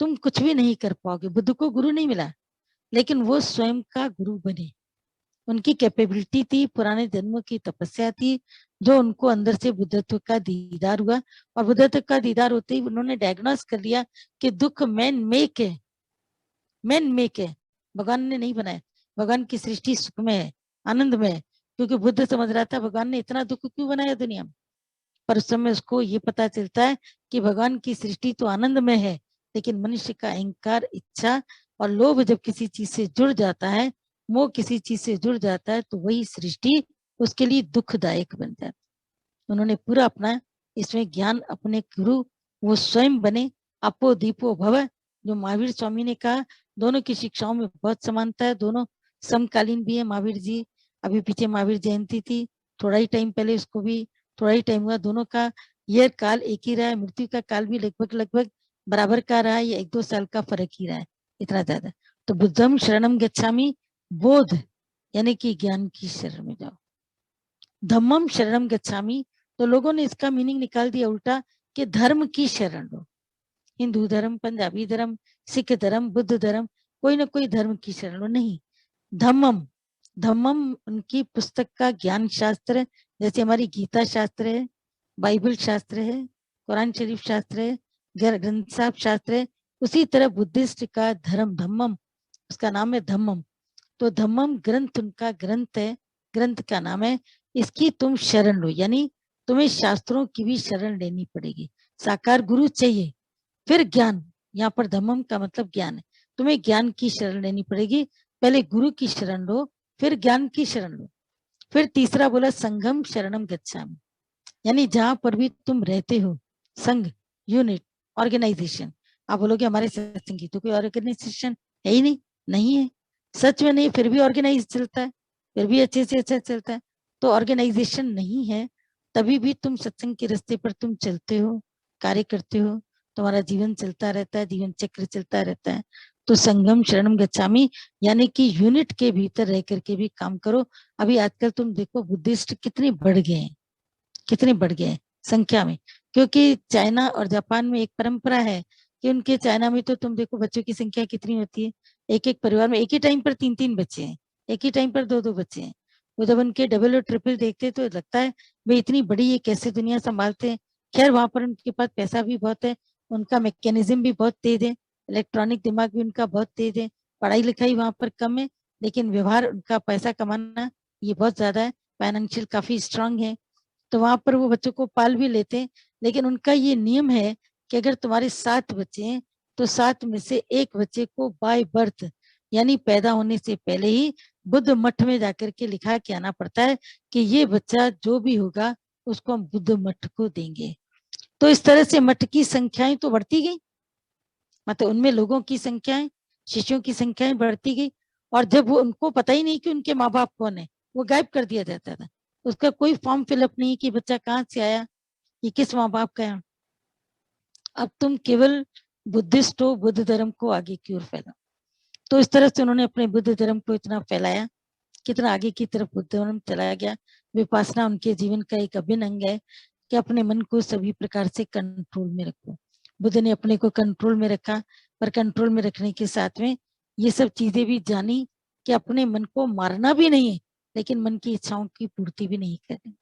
तुम कुछ भी नहीं कर पाओगे। बुद्ध को गुरु नहीं मिला, लेकिन वो स्वयं का गुरु बने। उनकी कैपेबिलिटी थी, पुराने जन्मों की तपस्या थी, जो उनको अंदर से बुद्धत्व का दीदार हुआ। और बुद्धत्व का दीदार होते ही उन्होंने डायग्नोस कर लिया कि दुख मैन मेक है, मैन मेक है, भगवान ने नहीं बनाया। भगवान की सृष्टि सुखमय है, आनंदमय है। क्योंकि बुद्ध समझ रहा था भगवान ने इतना दुख क्यों बनाया दुनिया में। पर उस समय उसको ये पता चलता है कि भगवान की सृष्टि तो आनंदमय है, लेकिन मनुष्य का अहंकार, इच्छा और लोभ जब किसी चीज से जुड़ जाता है, मोह किसी चीज से जुड़ जाता है, तो वही सृष्टि उसके लिए दुखदायक बन जाती है। उन्होंने पूरा अपना इसमें ज्ञान, अपने गुरु वो स्वयं बने। अपो दीपो भव, जो महावीर स्वामी ने कहा। दोनों की शिक्षाओं में बहुत समानता है, दोनों समकालीन भी है। महावीर जी, अभी पीछे महावीर जयंती थी, थोड़ा ही टाइम पहले उसको भी थोड़ा ही टाइम हुआ। दोनों का यह काल एक ही रहा है, मृत्यु का काल भी लगभग लगभग बराबर का रहा है, या 1-2 साल का फर्क ही रहा है, इतना ज्यादा। तो बुद्धम शरणम गच्छामि, बोध यानी कि ज्ञान की शरण में जाओ। धम्मम शरणम गच्छामि, तो लोगों ने इसका मीनिंग निकाल दिया उल्टा कि धर्म की शरण लो। हिंदू धर्म, पंजाबी धर्म, सिख धर्म, बुद्ध धर्म, कोई ना कोई धर्म की शरण लो। नहीं, धम्मम, धम्मम उनकी पुस्तक का ज्ञान शास्त्र, जैसे हमारी गीता शास्त्र है, बाइबल शास्त्र है, कुरान शरीफ शास्त्र है, ग्रंथ साहब शास्त्र है। उसी तरह बुद्धिस्ट का धर्म धम्मम, उसका नाम है धम्मम। तो धम्मम ग्रंथ उनका ग्रंथ है, ग्रंथ का नाम है। इसकी तुम शरण लो, यानी तुम्हें शास्त्रों की भी शरण लेनी पड़ेगी। साकार गुरु चाहिए, फिर ज्ञान। यहाँ पर धम्मम का मतलब ज्ञान है। तुम्हें ज्ञान की शरण लेनी पड़ेगी, पहले गुरु की शरण लो, फिर ज्ञान की शरण लो। फिर तीसरा बोला संघम शरणम गच्छामि, यानी जहां पर भी तुम रहते हो, संघ, यूनिट, ऑर्गेनाइजेशन। आप बोलोगे हमारे सत्संग की तो कोई ऑर्गेनाइजेशन है ही नहीं, नहीं है, सच में नहीं, फिर भी ऑर्गेनाइज चलता है, फिर भी अच्छे से अच्छा चलता है। तो ऑर्गेनाइजेशन नहीं है, तभी भी तुम सत्संग के रास्ते पर तुम चलते हो, कार्य करते हो, तुम्हारा जीवन चलता रहता है, जीवन चक्र चलता रहता है। तो संगम शरणम गच्छामि, यानी कि यूनिट के भीतर रह करके भी काम करो। अभी आजकल तुम देखो बुद्धिस्ट कितने बढ़ गए हैं, कितने बढ़ गए हैं संख्या में, क्योंकि चाइना और जापान में एक परंपरा है कि उनके चाइना में तो तुम देखो बच्चों की संख्या कितनी होती है, एक एक परिवार में एक ही टाइम पर 3-3 बच्चे हैं, एक ही टाइम पर 2-2 बच्चे हैं। वो जब उनके डबल और ट्रिपल देखते तो लगता है भाई इतनी बड़ी ये कैसे दुनिया संभालते हैं। खैर वहां पर उनके पास पैसा भी बहुत है, उनका मैकेनिज्म भी बहुत तेज है, इलेक्ट्रॉनिक दिमाग भी उनका बहुत तेज है, पढ़ाई लिखाई वहां पर कम है, लेकिन व्यवहार उनका, पैसा कमाना ये बहुत ज्यादा है, फाइनेंशियल काफी स्ट्रांग है। तो वहां पर वो बच्चों को पाल भी लेते हैं, लेकिन उनका ये नियम है कि अगर तुम्हारे 7 बच्चे हैं तो 7 में से एक बच्चे को बाय बर्थ, यानी पैदा होने से पहले ही बुद्ध मठ में जाकर के लिखा के आना पड़ता है कि ये बच्चा जो भी होगा उसको हम बुद्ध मठ को देंगे। तो इस तरह से मठ की संख्याएं तो बढ़ती गई, मतलब उनमें लोगों की संख्याएं, शिष्यों की संख्याएं बढ़ती गई। और जब वो, उनको पता ही नहीं कि उनके माँ बाप कौन है, वो गायब कर दिया जाता था, उसका कोई फॉर्म फिलअप नहीं कि बच्चा कहाँ से आया, ये किस माँ बाप का है। अब तुम केवल बुद्धिस्ट हो, बुद्ध धर्म को आगे की ओर फैलाओ। तो इस तरह से उन्होंने अपने बुद्ध धर्म को इतना फैलाया, कितना आगे की तरफ बुद्ध धर्म चलाया गया। विपासना उनके जीवन का एक अभिन्न अंग है कि अपने मन को सभी प्रकार से कंट्रोल में रखो। बुद्ध ने अपने को कंट्रोल में रखा, पर कंट्रोल में रखने के साथ में ये सब चीजें भी जानी कि अपने मन को मारना भी नहीं है, लेकिन मन की इच्छाओं की पूर्ति भी नहीं करनी,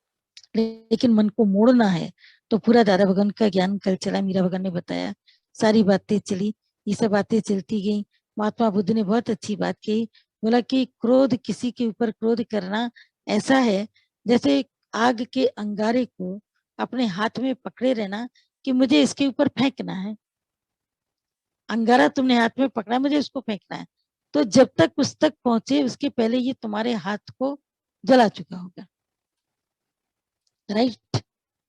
लेकिन मन को मोड़ना है। तो पूरा दादा भगवान का ज्ञान कल चला, मीरा भगवान ने बताया, सारी बातें चली, ये सब बातें चलती गई। महात्मा बुद्ध ने बहुत अच्छी बात कही, बोला कि क्रोध, किसी के ऊपर क्रोध करना ऐसा है जैसे आग के अंगारे को अपने हाथ में पकड़े रहना कि मुझे इसके ऊपर फेंकना है। अंगारा तुमने हाथ में पकड़ा, मुझे उसको फेंकना है, तो जब तक उस तक पहुंचे उसके पहले ये तुम्हारे हाथ को जला चुका होगा, राइट।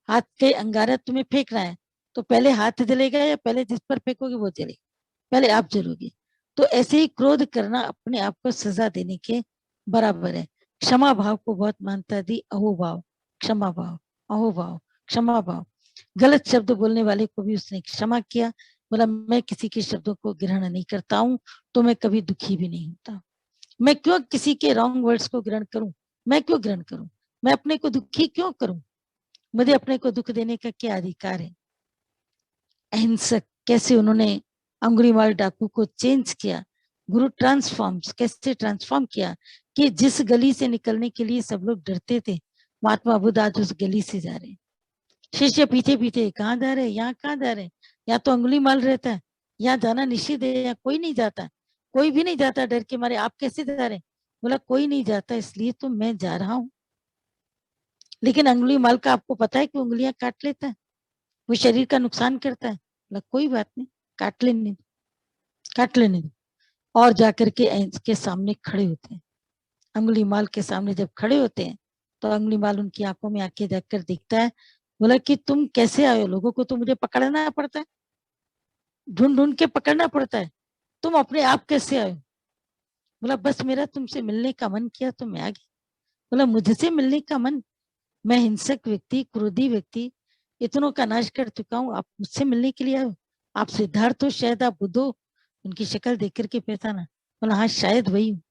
हाथ के अंगारा तुम्हें फेंकना है, तो पहले हाथ जलेगा या पहले जिस पर फेंकोगे वो जलेगा, पहले आप जलोगे। तो ऐसे ही क्रोध करना अपने आप को सजा देने के बराबर है। क्षमा भाव को बहुत मानता दी, अहोभाव, क्षमा भाव, अहोभाव, क्षमा भाव। गलत शब्द बोलने वाले को भी उसने क्षमा किया, बोला मैं किसी के शब्दों को ग्रहण नहीं करता हूं, तो मैं कभी दुखी भी नहीं होता। मैं क्यों किसी के रॉन्ग वर्ड्स को ग्रहण करूं, मैं क्यों ग्रहण करूं, मैं अपने को दुखी क्यों करूं, मुझे अपने को दुख देने का क्या अधिकार है। अहिंसक, कैसे उन्होंने अंगुलीमाल डाकू को चेंज किया, गुरु ट्रांसफॉर्म्स, कैसे ट्रांसफॉर्म किया कि जिस गली से निकलने के लिए सब लोग डरते थे, महात्मा बुद्ध आज उस गली से जा रहे हैं। शिष्य पीछे पीछे, कहाँ जा रहे हैं, यहाँ कहाँ जा रहे हैं, यहाँ तो अंगुलीमाल रहता है, यहाँ जाना निषिद्ध है, यहाँ कोई नहीं जाता, कोई भी नहीं जाता डर के मारे, आप कैसे जा रहे हैं। बोला कोई नहीं जाता इसलिए तो मैं जा रहा हूँ। लेकिन अंगुलीमाल का आपको पता है कि उंगलियां काट लेता है, वो शरीर का नुकसान करता है। बोला कोई बात नहीं, काट लेने दो, काट लेने दो। और जाकर के के सामने खड़े होते हैं, अंगुलीमाल के सामने जब खड़े होते हैं तो अंगुलीमाल उनकी आंखों में आंखें देखकर दिखता है, बोला कि तुम कैसे आए हो, लोगों को तो मुझे पकड़ना पड़ता है, ढूंढ ढूंढ के पकड़ना पड़ता है, तुम अपने आप कैसे आए हो। बोला बस मेरा तुमसे मिलने का मन किया तो मैं आ गई। बोला मुझसे मिलने का मन, मैं हिंसक व्यक्ति, क्रोधी व्यक्ति, इतनों का नाश कर चुका हूँ, आप मुझसे मिलने के लिए आए हो, आप सिद्धार्थ हो, शायद आप बुद्ध हो। उनकी शक्ल देख करके पहचाना, बोला हाँ शायद वही हूँ,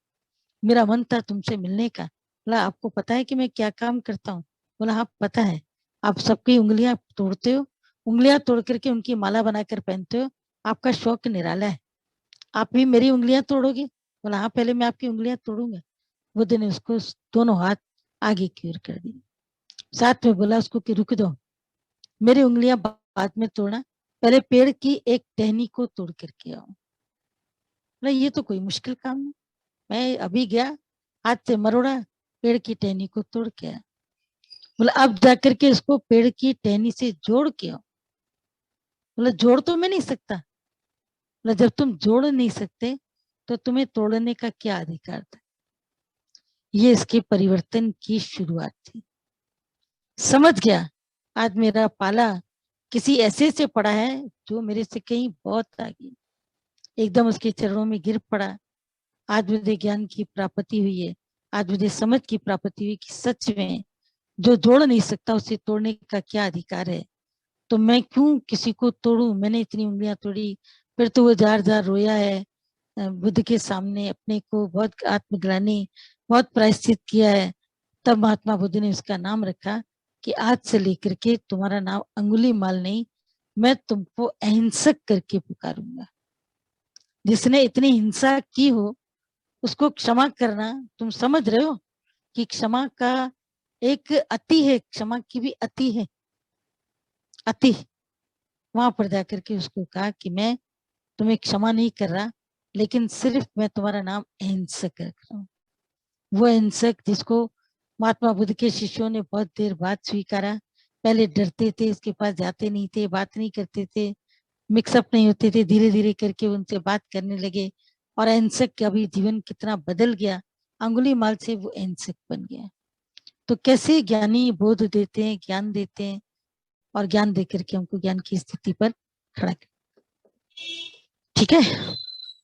मेरा मन था तुमसे मिलने का। बोला आपको पता है कि मैं क्या काम करता हूँ। बोला हाँ पता है, आप सबकी उंगलियां तोड़ते हो, उंगलियां तोड़ करके उनकी माला बनाकर पहनते हो, आपका शौक निराला है, आप भी मेरी उंगलियां तोड़ोगे। बोला हाँ पहले मैं आपकी उंगलियां तोड़ूंगा। बुद्ध ने उसको दोनों हाथ आगे की ओर कर दिए, साथ में बोला उसको कि रुक दो, मेरी उंगलियां बाद में तोड़ना, पहले पेड़ की एक टहनी को तोड़ करके आओ। बोला ये तो कोई मुश्किल काम नहीं, मैं अभी गया हाथ से मरोड़ा, पेड़ की टहनी को तोड़ के आया। बोला अब जाकर के इसको पेड़ की टहनी से जोड़ के आओ। बोला जोड़ तो मैं नहीं सकता। बोला जब तुम जोड़ नहीं सकते तो तुम्हें तोड़ने का क्या अधिकार था। ये इसके परिवर्तन की शुरुआत थी। समझ गया आज मेरा पाला किसी ऐसे से पड़ा है जो मेरे से कहीं बहुत आगे, एकदम उसके चरणों में गिर पड़ा। आज मुझे ज्ञान की प्राप्ति हुई है, आज मुझे समझ की प्राप्ति हुई कि सच में जो जोड़ नहीं सकता उसे तोड़ने का क्या अधिकार है। तो मैं क्यों किसी को तोड़ूं, मैंने इतनी उंगलियां तोड़ी। फिर तो वो जार जार रोया है बुद्ध के सामने, अपने को बहुत आत्मग्लानि, बहुत प्रायश्चित किया है। तब महात्मा बुद्ध ने उसका नाम रखा कि आज से लेकर के तुम्हारा नाम अंगुलीमाल नहीं, मैं तुमको अहिंसक करके पुकारूंगा। जिसने इतनी हिंसा की हो उसको क्षमा करना, तुम समझ रहे हो कि क्षमा का एक अति है, क्षमा की भी अति है, अति। वहां पर जाकर के उसको कहा कि मैं तुम्हें क्षमा नहीं कर रहा, लेकिन सिर्फ मैं तुम्हारा नाम अहिंसक रख रहा हूँ। वो अहिंसक जिसको महात्मा बुद्ध के शिष्यों ने बहुत देर बाद स्वीकारा। पहले डरते थे, इसके पास जाते नहीं थे, बात नहीं करते थे, मिक्सअप नहीं होते थे। धीरे धीरे करके उनसे बात करने लगे और अहिंसक का भी जीवन कितना बदल गया। अंगुली माल से वो अहिंसक बन गया। तो कैसे ज्ञानी बोध देते हैं, ज्ञान देते हैं और ज्ञान देकर के हमको ज्ञान की स्थिति पर खड़ा कर। ठीक है।